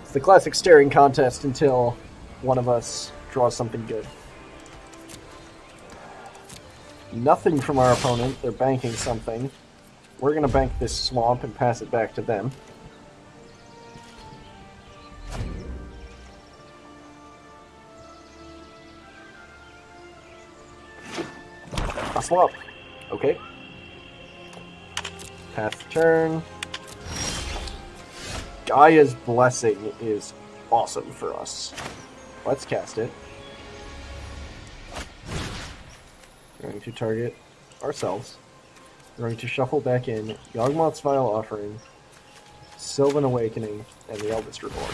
[SPEAKER 1] It's the classic staring contest until one of us draws something good. Nothing from our opponent. They're banking something. We're going to bank this swamp and pass it back to them. A swamp. Okay. Pass the turn. Gaia's Blessing is awesome for us. Let's cast it. We're going to target ourselves. We're going to shuffle back in Yawgmoth's Vile Offering, Sylvan Awakening, and the Eldest Reborn.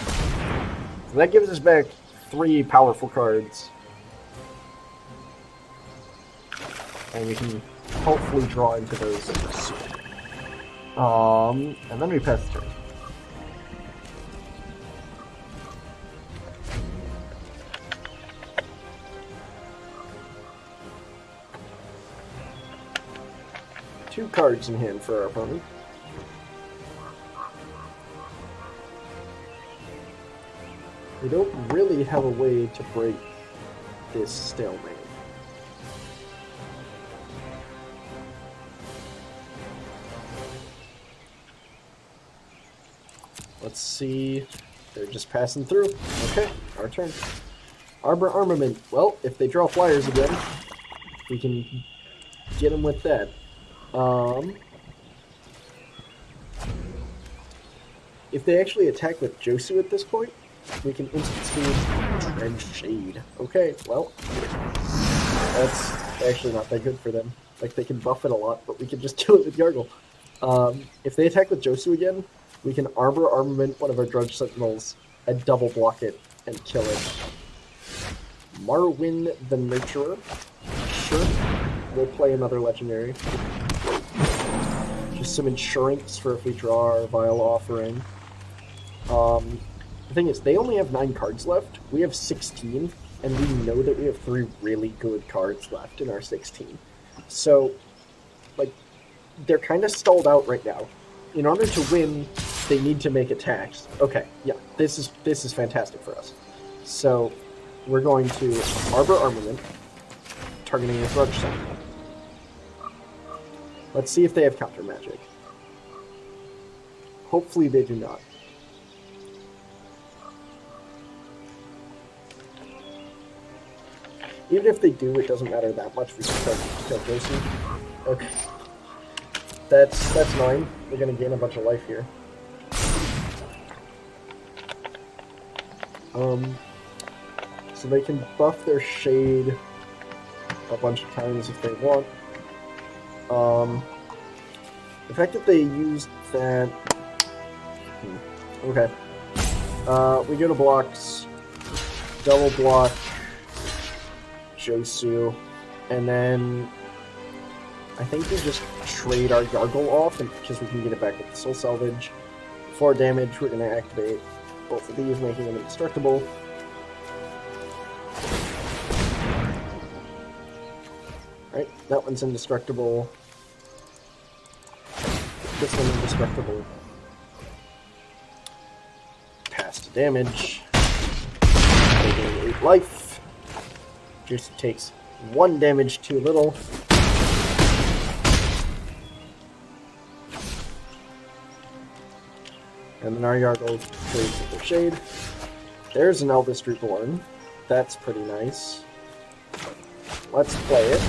[SPEAKER 1] So that gives us back 3 powerful cards. And we can hopefully draw into those soon. And then we pass the turn. Two cards in hand for our opponent. We don't really have a way to break this stalemate. Let's see. They're just passing through. Okay, our turn. Arbor Armament. Well, if they draw flyers again, we can get them with that. If they actually attack with Josu at this point, we can institute Dredge Shade. Okay, well, that's actually not that good for them. Like, they can buff it a lot, but we can just kill it with Yargle. If they attack with Josu again, we can Arbor Armament one of our Drudge Sentinels and double block it and kill it. Marwyn the Nurturer. Sure, we'll play another legendary. Just some insurance for if we draw our Vile Offering. The thing is, they only have 9 cards left. We have 16, and we know that we have 3 really good cards left in our 16. So, like, they're kind of stalled out right now. In order to win, they need to make attacks. Okay, yeah, this is fantastic for us. So, we're going to Arbor Armament, targeting a Drudge Sentinel. Let's see if they have counter magic. Hopefully they do not. Even if they do, it doesn't matter that much. We can start to kill Josu. Okay. That's 9. We're gonna gain a bunch of life here. So they can buff their shade a bunch of times if they want. The fact that they used that... Okay. We go to blocks, double block Josu, and then I think we just trade our Yargle off because we can get it back with the Soul Salvage. 4 damage, we're going to activate both of these, making them indestructible. Alright, that one's indestructible. This one indestructible. Pass to damage. Taking 8 life. Just takes 1 damage too little. And then our Yargle trades with their shade. There's an Eldest Reborn. That's pretty nice. Let's play it.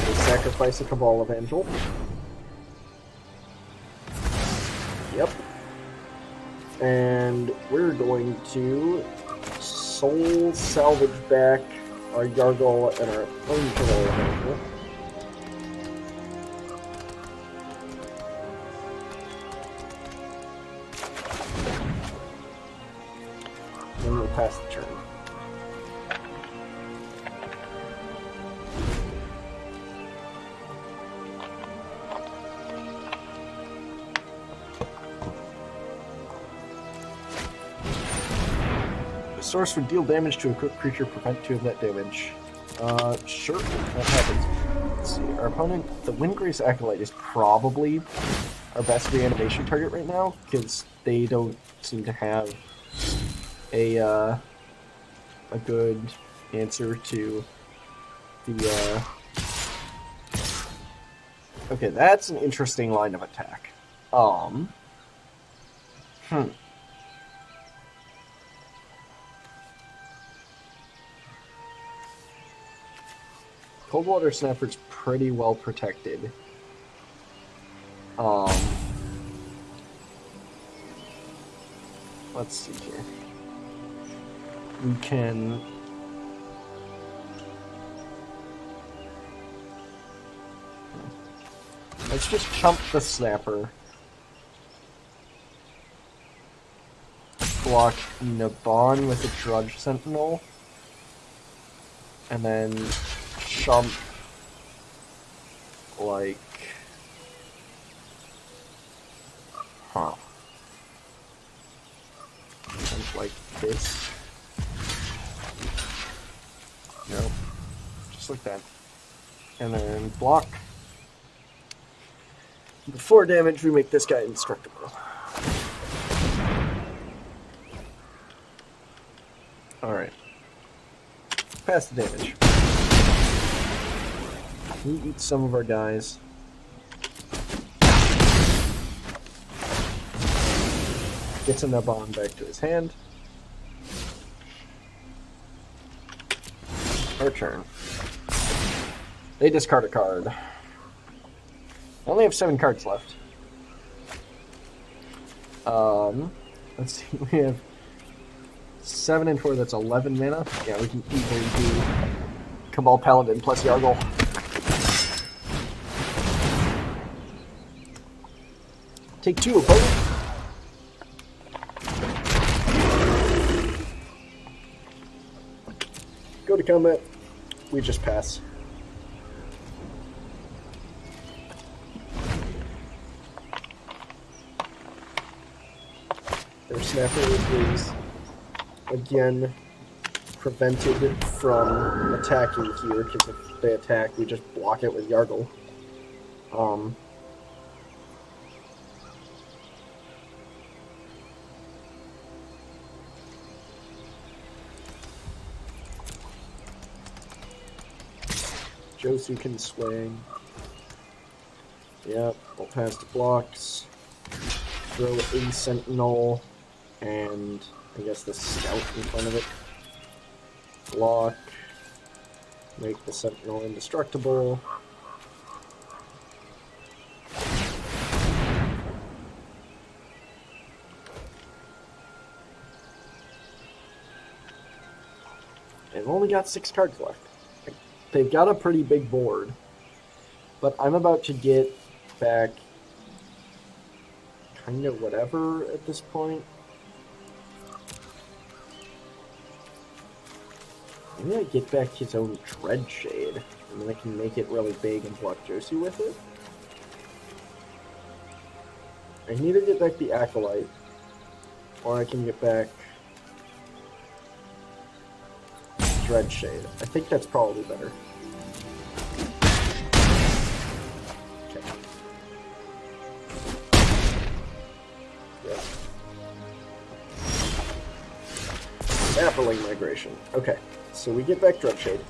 [SPEAKER 1] We sacrifice a Cabal Evangel. Yep. And we're going to Soul Salvage back our Yargle and our own Cabal Evangel. Then we'll pass the turn. source would deal damage to a equipped creature, prevent 2 of that damage. Sure, that happens. Let's see, our opponent, the Windgrace Acolyte, is probably our best reanimation target right now, because they don't seem to have a good answer to the, Okay, that's an interesting line of attack. Coldwater Snapper's pretty well protected. Let's see here. We can... Let's just chump the Snapper. Block Naban with a Drudge Sentinel. And then chump like... Chump like this. Nope. Just like that. And then block. Before damage, we make this guy indestructible. Alright. Pass the damage. He eats some of our guys. Gets a Naban back to his hand. Our turn. They discard a card. I only have 7 cards left. Let's see, we have 7 and 4, that's 11 mana. Yeah, we can easily do Cabal Paladin plus Yargle. Take 2, opponent. Go to combat. We just pass. Their Snapper is again prevented from attacking here, because if they attack, we just block it with Yargle. Josu can swing. Yep, we'll pass the blocks. Throw a Sentinel, and I guess the Scout in front of it. Block. Make the Sentinel indestructible. They've only got 6 cards left. They've got a pretty big board, but I'm about to get back kind of whatever at this point. Maybe I get back his own Dreadshade, and then I can make it really big and block Josie with it. I can either get back the Acolyte, or I can get back Dreadshade. I think that's probably better. Okay. Yeah. Sapperling Migration. Okay, so we get back Dreadshade.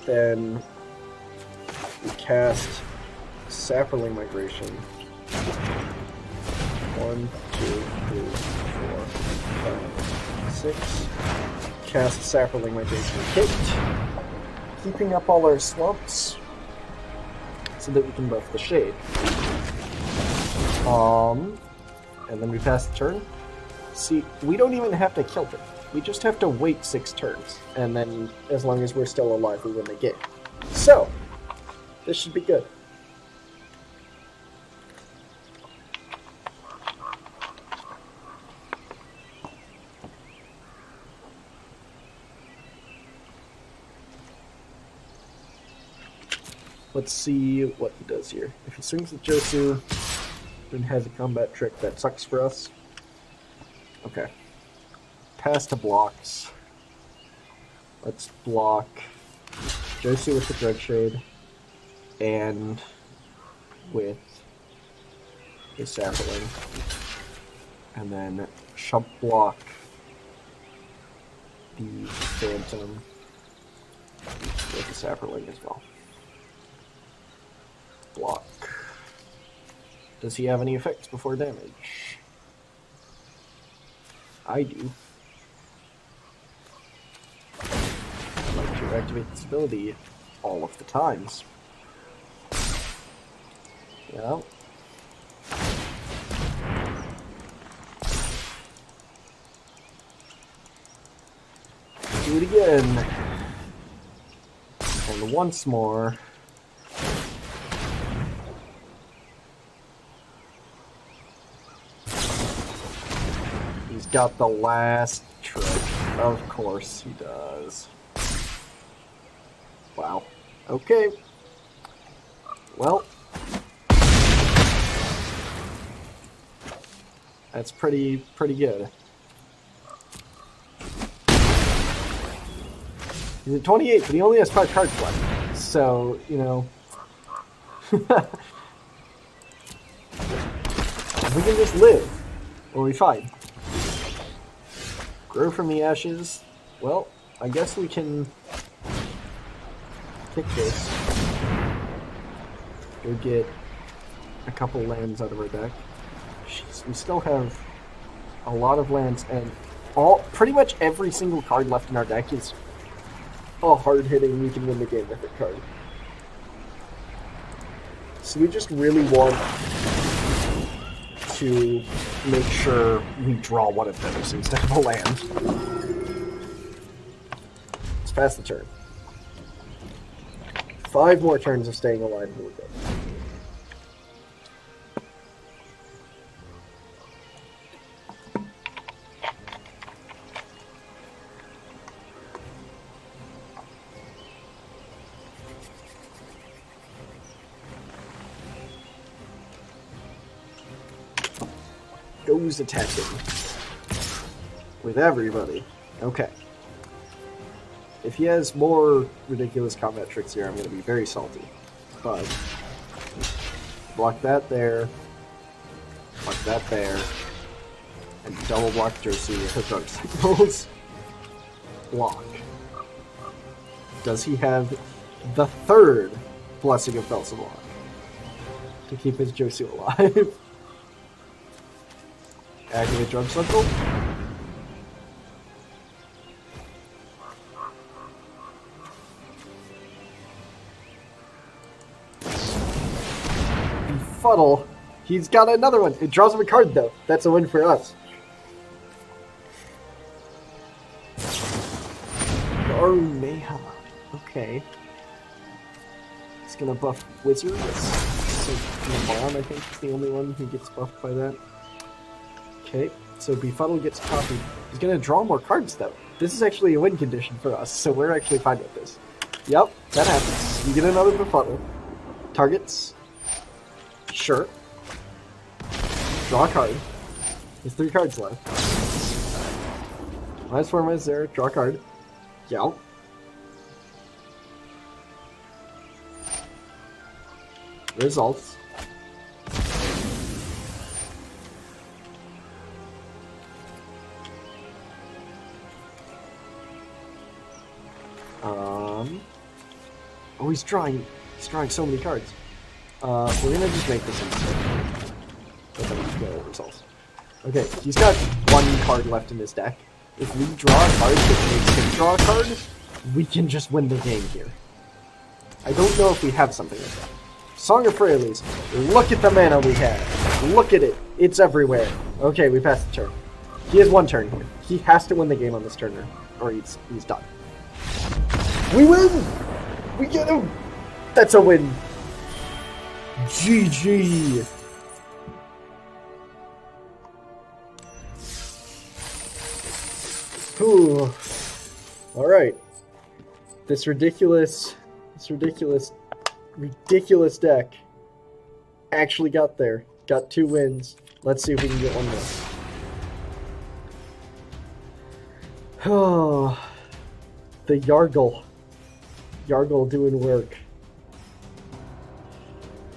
[SPEAKER 1] Then we cast Sapperling Migration. 1, 2, 3, 4, 5, 6. Cast Sapperling Migration Hit, keeping up all our swamps so that we can buff the shade. And then we pass the turn. See, we don't even have to kill them. We just have to wait 6 turns, and then as long as we're still alive, we win the game. So, this should be good. Let's see what he does here. If he swings with Josu, and has a combat trick that sucks for us. Okay. Pass to blocks. Let's block Josie with the Dread Shade and with the Sapling. And then Shump block the Phantom with the Sapling as well. Block. Does he have any effects before damage? I do. I'd like to activate this ability all of the times. Yeah. Do it again. And once more. He's got the last trick. Of course he does. Wow. Okay. Well. That's pretty good. He's at 28, but he only has 5 cards left. So, you know. We can just live. We'll be fine. Grow from the ashes. Well, I guess we can kick this. Go get a couple lands out of our deck. Jeez, we still have a lot of lands, and pretty much every single card left in our deck is a hard-hitting, we can win the game with it card. So we just really want to make sure we draw one of those instead of a land. Let's pass the turn. 5 more turns of staying alive and we're good. Goes attacking with everybody. Okay. If he has more ridiculous combat tricks here, I'm going to be very salty. But block that there, block that there, and double block Josie with her Dark Signals. Block. Does he have the 3rd Blessing of Belzebub to keep his Josie alive? Activate Drug Circle. Befuddle. He's got another one. It draws him a card, though. That's a win for us. Mayhem. Okay. It's gonna buff Wizards. So Bond, I think, is the only one who gets buffed by that. Okay, so Befuddle gets copied. He's gonna draw more cards, though. This is actually a win condition for us, so we're actually fine with this. Yep, that happens. You get another Befuddle. Targets. Sure. Draw a card. There's 3 cards left. -4 -0. Draw a card. Yep. Results. Oh, he's drawing so many cards. We're gonna just make this instead. But then we can get results. Okay, he's got 1 card left in his deck. If we draw a card that makes him draw a card, we can just win the game here. I don't know if we have something like that. Song of Freyalise. Look at the mana we have. Look at it. It's everywhere. Okay, we passed the turn. He has 1 turn here. He has to win the game on this turn, or he's done. We win! We get him! That's a win. GG! Ooh. Alright. This ridiculous deck actually got there. Got 2 wins. Let's see if we can get one more. Oh, the Yargle. Yargle doing work.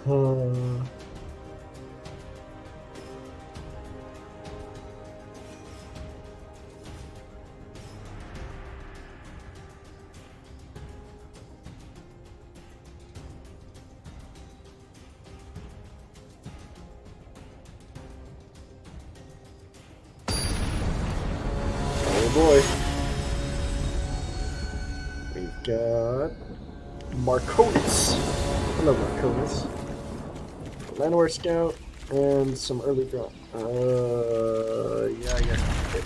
[SPEAKER 1] Oh boy. We've got Marconis. Hello, Marconis. Landwehr Scout and some early draw. Yeah, I guess. Okay.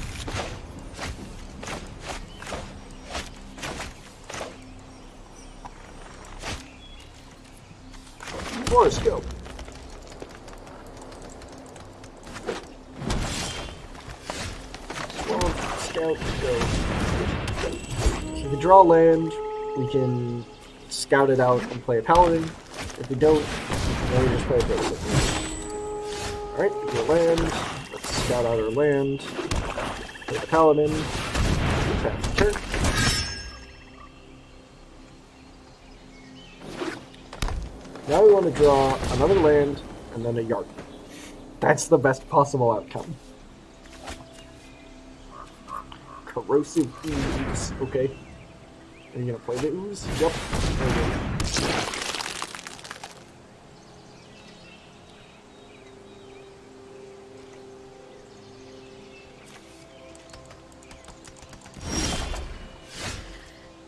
[SPEAKER 1] Forest Scout. Scout, go. So if we draw land, we can scout it out and play a paladin. If we don't, then we just play a basic. Alright, we get land. Let's scout out our land. Play the paladin. Pass the turn. Now we want to draw another land and then a yard. That's the best possible outcome. Corrosive ooze. Okay. Are you gonna play the ooze? Yep.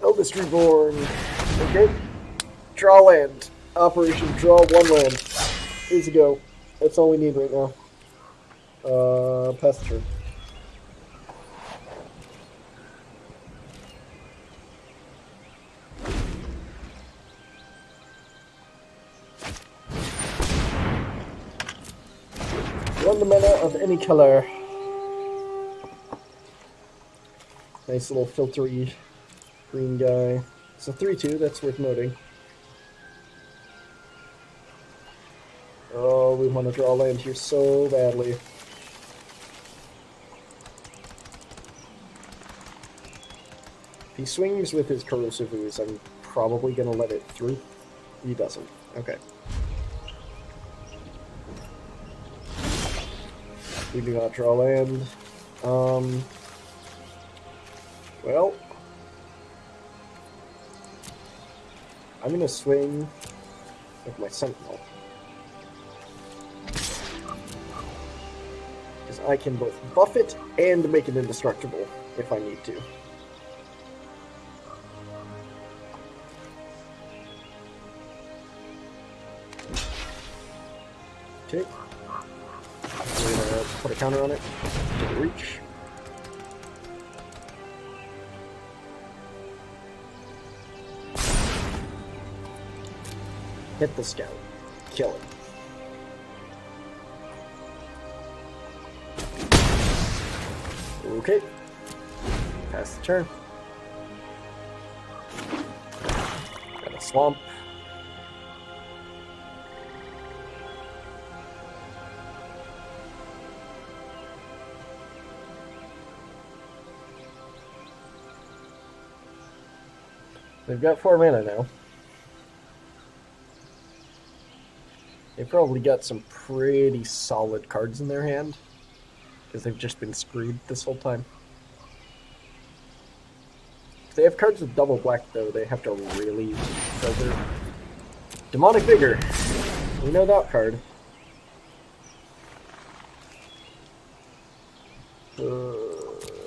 [SPEAKER 1] Eldest Reborn. Okay. Draw land. Operation draw 1 land. Easy go. That's all we need right now. Pass the turn. Run the mana of any color. Nice little filtery green guy. It's a 3/2, that's worth noting. Oh, we want to draw land here so badly. If he swings with his Corrosive Ooze, I'm probably going to let it through. He doesn't. Okay. We do not draw land. Well, I'm going to swing with my Sentinel. Because I can both buff it and make it indestructible if I need to. Okay. We're going to put a counter on it. Take a reach. Hit the scout. Kill it. Okay. Pass the turn. Got a swamp. They've got 4 mana now. They've probably got some pretty solid cards in their hand, because they've just been screwed this whole time. If they have cards with double black, though, they have to really filter. Demonic Vigor. We know that card.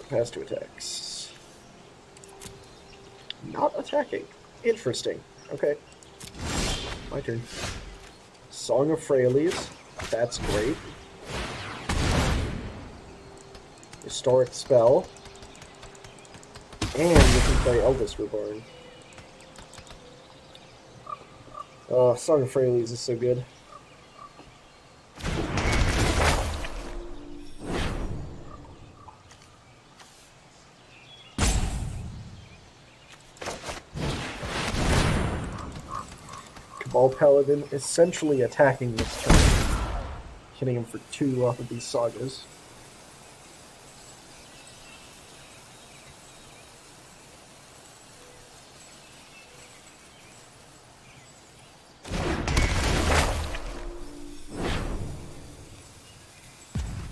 [SPEAKER 1] Pass to attacks. Not attacking. Interesting. Okay. My turn. Song of Freyalise. That's great. Historic Spell. And we can play Eldest Reborn. Oh, Song of Freyalise is so good. Cabal Paladin essentially attacking this turn. hitting him for 2 off of these sagas.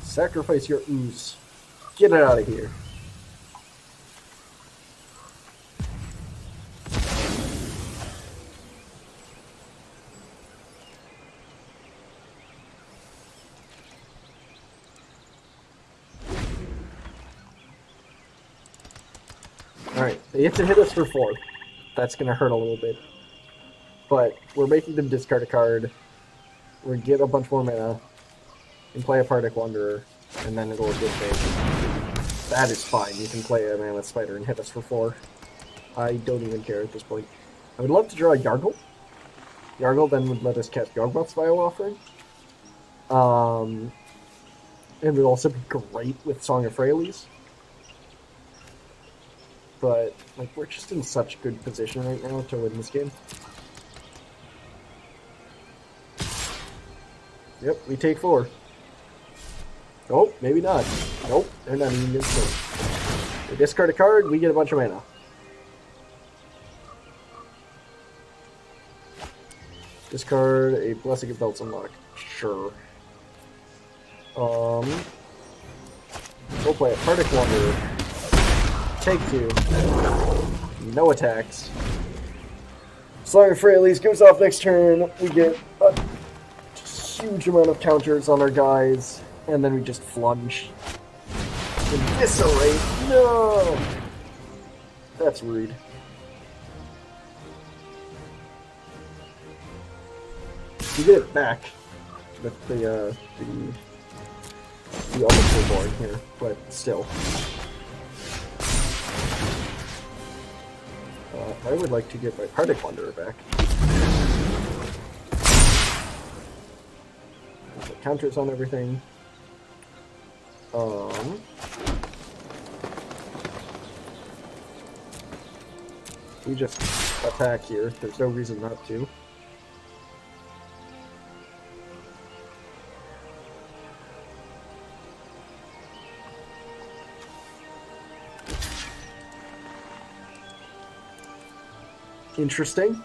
[SPEAKER 1] Sacrifice your ooze. Get it out of here. Alright, they have to hit us for 4. That's going to hurt a little bit. But we're making them discard a card. We're going to get a bunch more mana. And play a Partic Wanderer. And then it'll get big. That is fine. You can play a Mammoth Spider and hit us for 4. I don't even care at this point. I would love to draw a Yargle. Yargle then would let us cast Yawgmoth's Vile Offering. It would also be great with Song of Freyalise. But, like, we're just in such good position right now to win this game. Yep, we take 4. Oh, maybe not. Nope, they're not even going to. We discard a card, we get a bunch of mana. Discard a Blessing of Belts Unlock. Sure. We'll play a Partic Wanderer. Take 2. No attacks. Song of Freyalise goes off next turn. We get a huge amount of counters on our guys. And then we just flunge. Eviscerate! No! That's rude. You get it back with the Ultimate board here, but still. I would like to get my Partic Wanderer back. The counters on everything. We just attack here. There's no reason not to. Interesting.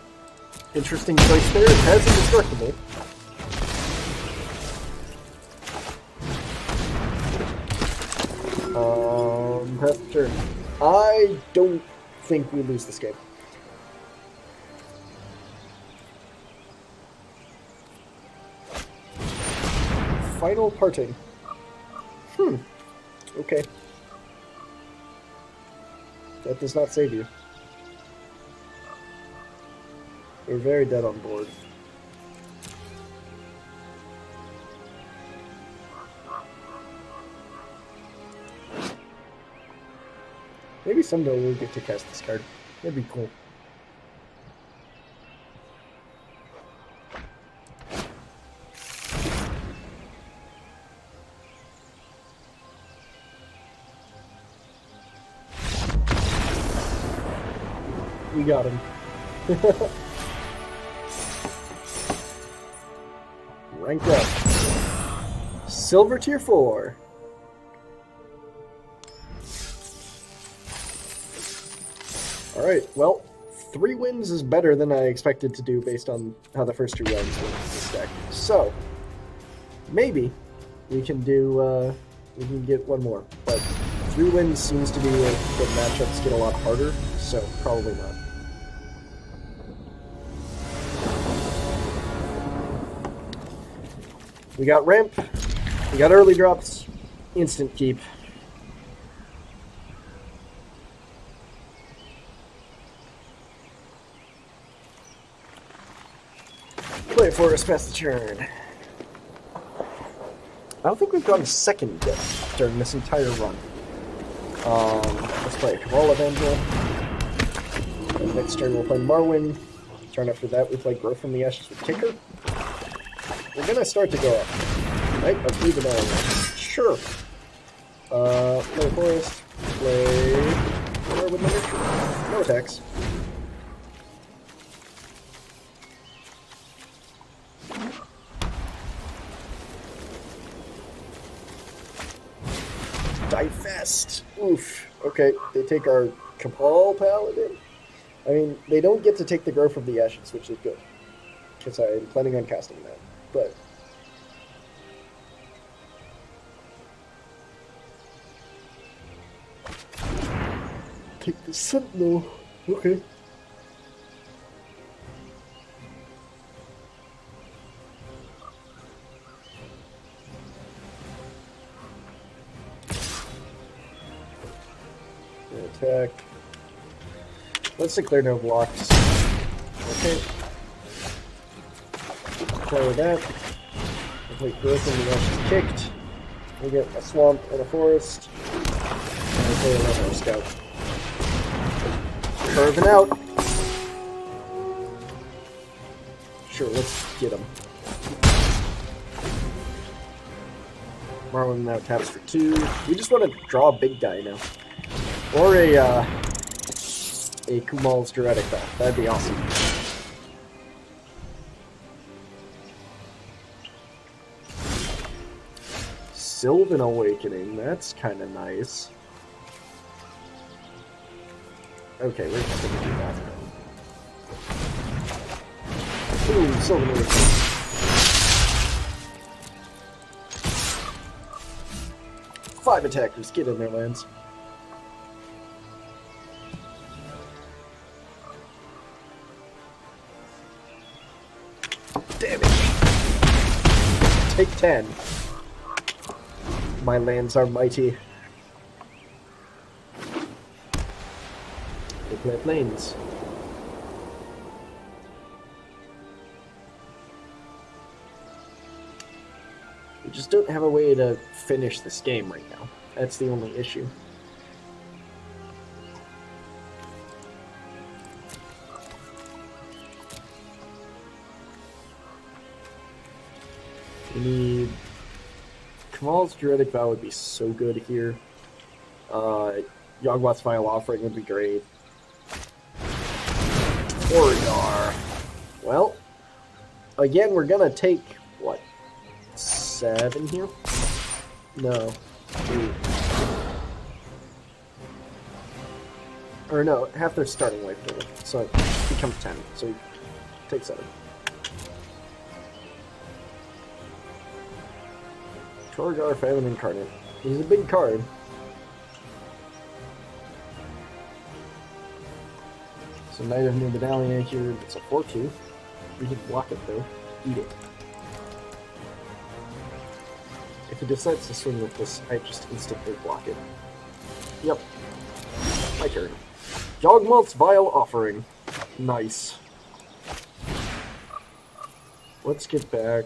[SPEAKER 1] Interesting choice there. It has Indestructible. Pass the turn. I don't think we lose this game. Final parting. Okay. That does not save you. We're very dead on board. Maybe someday we'll get to cast this card. That'd be cool. We got him. Ranked up. Silver tier 4. Alright, well, 3 wins is better than I expected to do based on how the first 2 rounds went with this deck. So, maybe we can do, we can get 1 more. But 3 wins seems to be where the matchups get a lot harder, so probably not. We got ramp, we got early drops, instant keep. Play for us, pass the turn. I don't think we've gone second yet during this entire run. Let's play a Cabal Evangel. And next turn we'll play Marwyn. Turn after that we play Grow from the Ashes with Kicker. We're gonna start to go up. Right? Let's leave it on. Sure. Play Forest. Play... Where with the Nurture? No attacks. Die fast. Oof. Okay, they take our Cabal Paladin. I mean, they don't get to take the Growth of the Ashes, which is good. Because I'm planning on casting that. But... take the Sentinel. Okay. Attack. Let's declare no blocks. Okay. Play with that. Complete growth and the ashes kicked. We get a swamp and a forest. And we play another scout. Curving out. Sure, let's get him. Marlin now taps for 2. We just want to draw a big guy now. Or a Kumal's Druidic Bath. That'd be awesome. Sylvan Awakening. That's kind of nice. Okay, we're just gonna do that. Ooh, Sylvan Awakening. Five attackers, get in there, Lance. Damage. Take 10. My lands are mighty. They play planes. We just don't have a way to finish this game right now. That's the only issue. We need... Kamal's Druidic Vow would be so good here. Yawgmoth's Final Offering would be great. Oridar. Well, again, we're gonna take, what, 7 here? No. 8. Or no, half their starting life total. So it becomes 10. So we take 7. Torgar Famine Incarnate. He's a big card. So Knight of New Medallion here, it's a 4-2. We can block it though. Eat it. If it decides to swing with this, I just instantly block it. Yep. My turn. Yawgmoth's Vile Offering. Nice. Let's get back.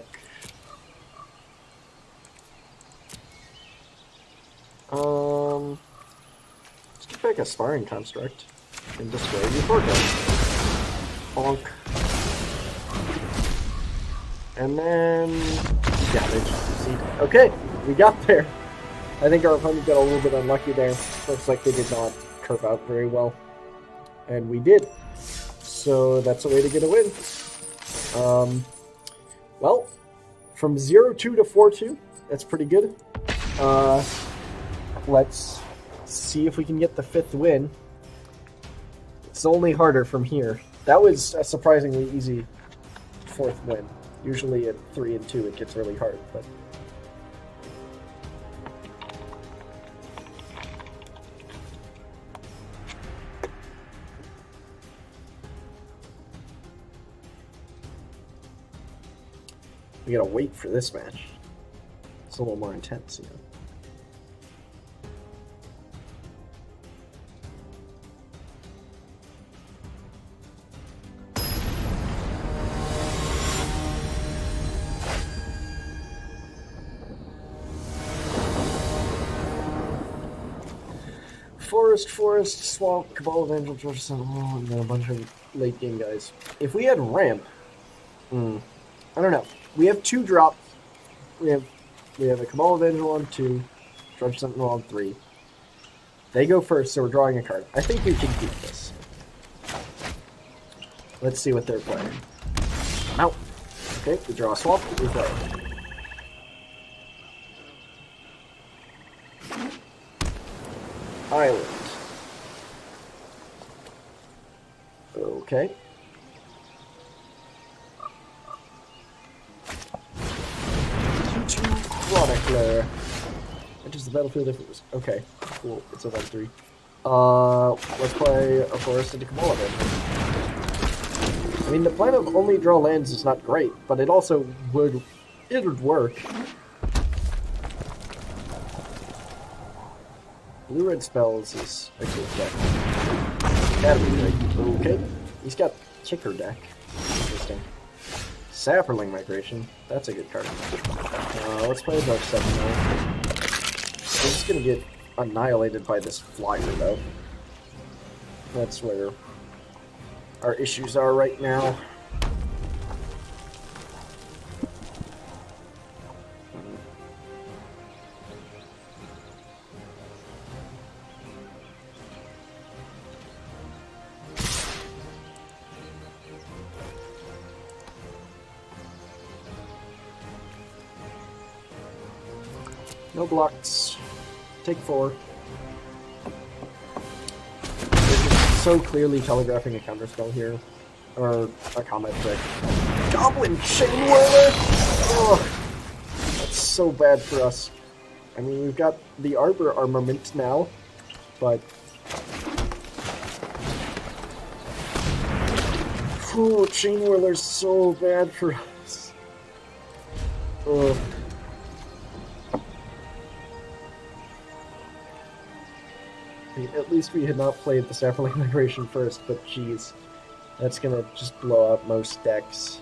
[SPEAKER 1] Let's get back a Sparring Construct and display your forecast. Bonk. And then damage. See? Okay, we got there. I think our opponent got a little bit unlucky there. Looks like they did not curve out very well. And we did. So that's a way to get a win. Well, from 0-2 to 4-2, that's pretty good. Let's see if we can get the 5th win. It's only harder from here. That was a surprisingly easy 4th win. Usually at 3 and 2 it gets really hard, but... we gotta wait for this match. It's a little more intense, you know. Forest, Swamp, Cabal of Angel, George Sentinel, and then a bunch of late game guys. If we had Ramp, I don't know. We have 2 drops. We have a Cabal of Angel on 2, George Sentinel on 3. They go first, so we're drawing a card. I think we can keep this. Let's see what they're playing. Out. Okay, we draw a Swamp, we play. Island. Okay. Q2 Chronicler. Enters the battlefield if it was... Okay, cool. It's a 1-3. Let's play a Forest into Kamala then. I mean, the plan of only draw lands is not great, but it also would... It would work. Blue-red spells is a good deck. Academy Drake. Okay. He's got Kicker deck. Interesting. Sapperling Migration. That's a good card. Let's play a Dark Sentinel. We're just gonna get annihilated by this flyer, though. That's where our issues are right now. No blocks. Take 4. They're just so clearly telegraphing a counterspell here. Or a combat trick. Goblin Chainwhirler! Ugh. That's so bad for us. I mean, we've got the Arbor Armament now, but... Oh, Chainwhirler's so bad for us. Ugh. At least we had not played the Sapperling Migration first, but jeez, that's gonna just blow up most decks.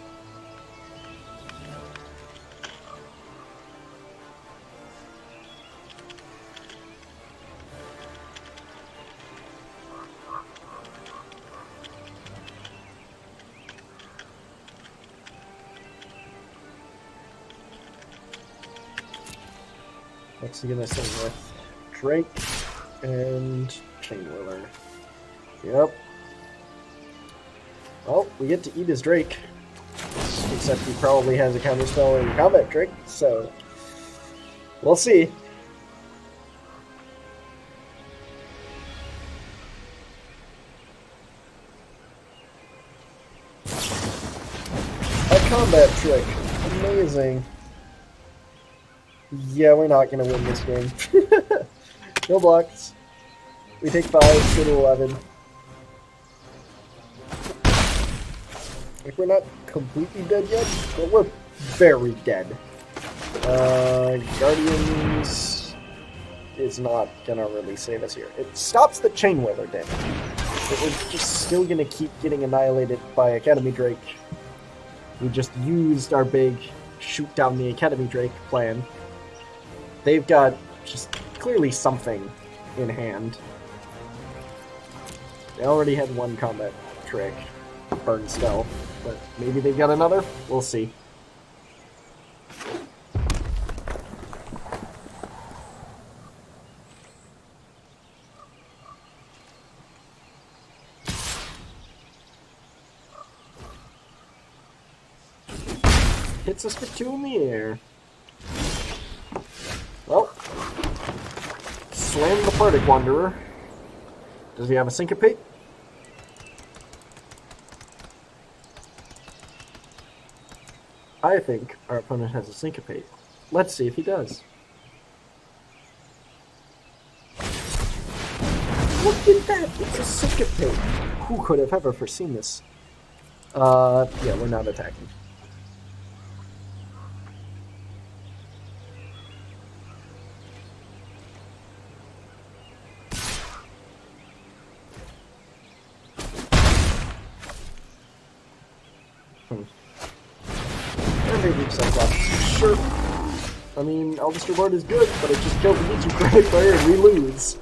[SPEAKER 1] What's he gonna sing with? Drake and Chainwhirler. Yep. Well, we get to eat his Drake. Except he probably has a counterspell and combat trick, so we'll see. A combat trick. Amazing. Yeah, we're not gonna win this game. No blocks. We take 5, go to 11. Like, we're not completely dead yet, but we're very dead. Guardians is not gonna really save us here. It stops the Chainwhirler damage. But we're just still gonna keep getting annihilated by Academy Drake. We just used our big shoot down the Academy Drake plan. They've got just clearly something in hand. They already had one combat trick, Burn Spell, but maybe they've got another? We'll see. Hits us for 2 in the air. Well, slam the Bardic Wanderer. Does he have a Syncopate? I think our opponent has a Syncopate. Let's see if he does. Look at that! It's a Syncopate! Who could have ever foreseen this? Yeah, we're not attacking. Sure. I mean, Elvis Reward is good, but it just kills the YouTube credit player and we lose.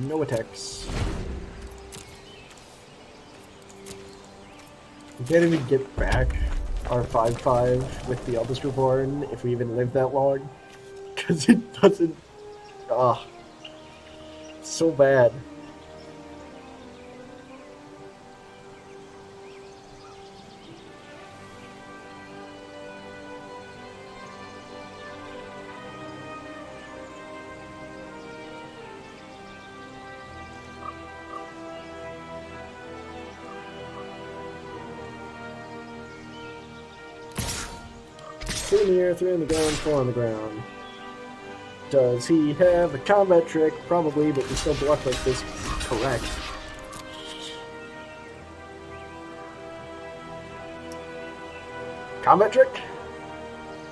[SPEAKER 1] No attacks. We can't even get back our 5/5 with the Eldest Reborn if we even live that long. Because it doesn't... Ah. So bad.
[SPEAKER 2] 2 in the air, 3 on the ground, 4 on the ground. Does he have a combat trick? Probably, but we still block like this. Correct. Combat trick?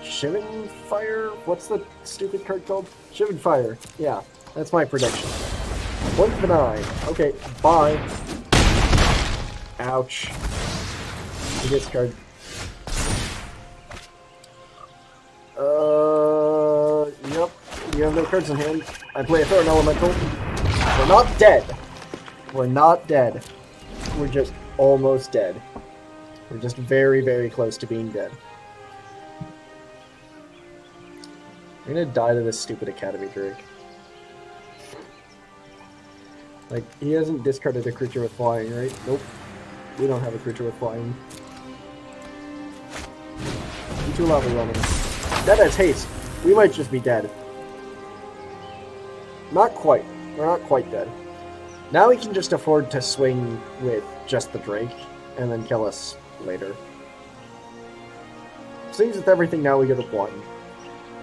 [SPEAKER 2] Shivan Fire? What's the stupid card called? Shivan Fire. Yeah, that's my prediction. 1 for 9. Okay, bye. Ouch. He gets card. Yep. You have no cards in hand. I play a Thorn Elemental. We're not dead. We're not dead. We're just almost dead. We're just very, very close to being dead. We're gonna die to this stupid Academy Drake. Like, he hasn't discarded a creature with flying, right? Nope. We don't have a creature with flying. Too lava running. That has haste. We might just be dead. Not quite. We're not quite dead. Now we can just afford to swing with just the Drake and then kill us later. Seems with everything now we get a 1.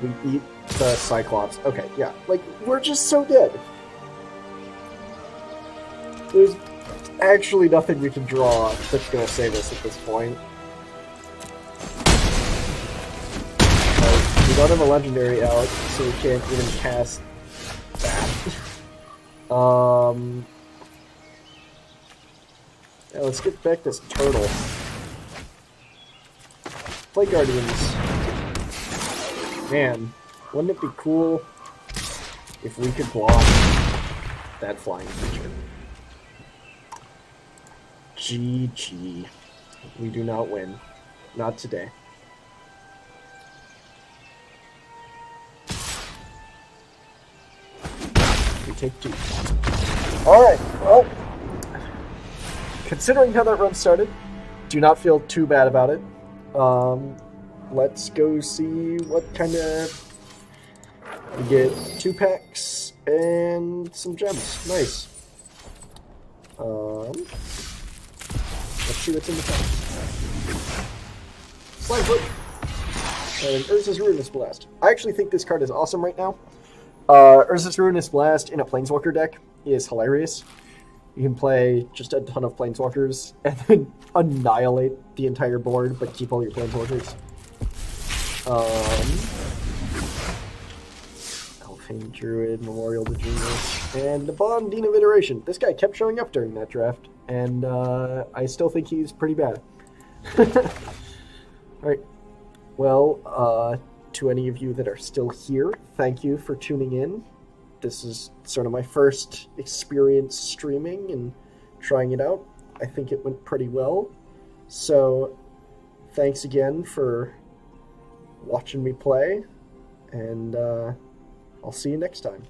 [SPEAKER 2] We eat the Cyclops. Okay, yeah. Like, we're just so dead. There's actually nothing we can draw that's gonna save us at this point. We don't have a legendary out, so we can't even cast that. Yeah, let's get back this turtle. Play Guardians. Man, wouldn't it be cool if we could block that flying creature? GG. We do not win. Not today. We take 2. Alright, well, considering how that run started, do not feel too bad about it. Let's go see what kind of... We get 2 packs and some gems. Nice. Let's see what's in the pack. Slimefoot. And Urza's Ruinous Blast. I actually think this card is awesome right now. Urza's Ruinous Blast in a Planeswalker deck is hilarious. You can play just a ton of Planeswalkers and then annihilate the entire board, but keep all your Planeswalkers. Elfane Druid, Memorial to Genius, and the Bondine of Iteration. This guy kept showing up during that draft, and I still think he's pretty bad. Alright. Well, to any of you that are still here, thank you for tuning in. This is sort of my first experience streaming and trying it out. I think it went pretty well. So, thanks again for watching me play, and I'll see you next time.